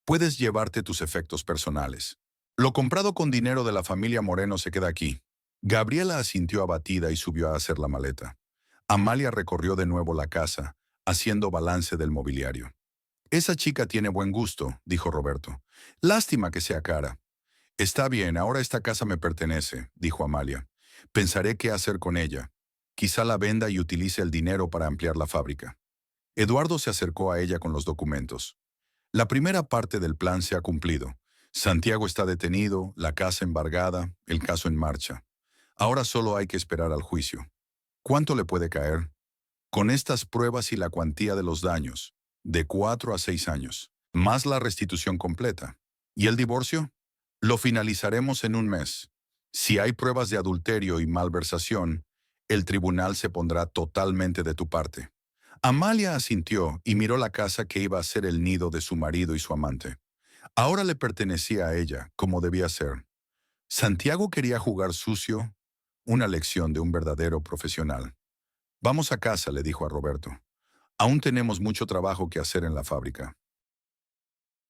Puedes llevarte tus efectos personales. Lo comprado con dinero de la familia Moreno se queda aquí. Gabriela asintió abatida y subió a hacer la maleta. Amalia recorrió de nuevo la casa, haciendo balance del mobiliario. Esa chica tiene buen gusto, dijo Roberto. Lástima que sea cara. Está bien, ahora esta casa me pertenece, dijo Amalia. Pensaré qué hacer con ella. Quizá la venda y utilice el dinero para ampliar la fábrica. Eduardo se acercó a ella con los documentos. La primera parte del plan se ha cumplido. Santiago está detenido, la casa embargada, el caso en marcha. Ahora solo hay que esperar al juicio. ¿Cuánto le puede caer? Con estas pruebas y la cuantía de los daños, de 4 a 6 años, más la restitución completa. ¿Y el divorcio? Lo finalizaremos en un mes. Si hay pruebas de adulterio y malversación, el tribunal se pondrá totalmente de tu parte. Amalia asintió y miró la casa que iba a ser el nido de su marido y su amante. Ahora le pertenecía a ella, como debía ser. Santiago quería jugar sucio, una lección de un verdadero profesional. Vamos a casa, le dijo a Roberto. Aún tenemos mucho trabajo que hacer en la fábrica.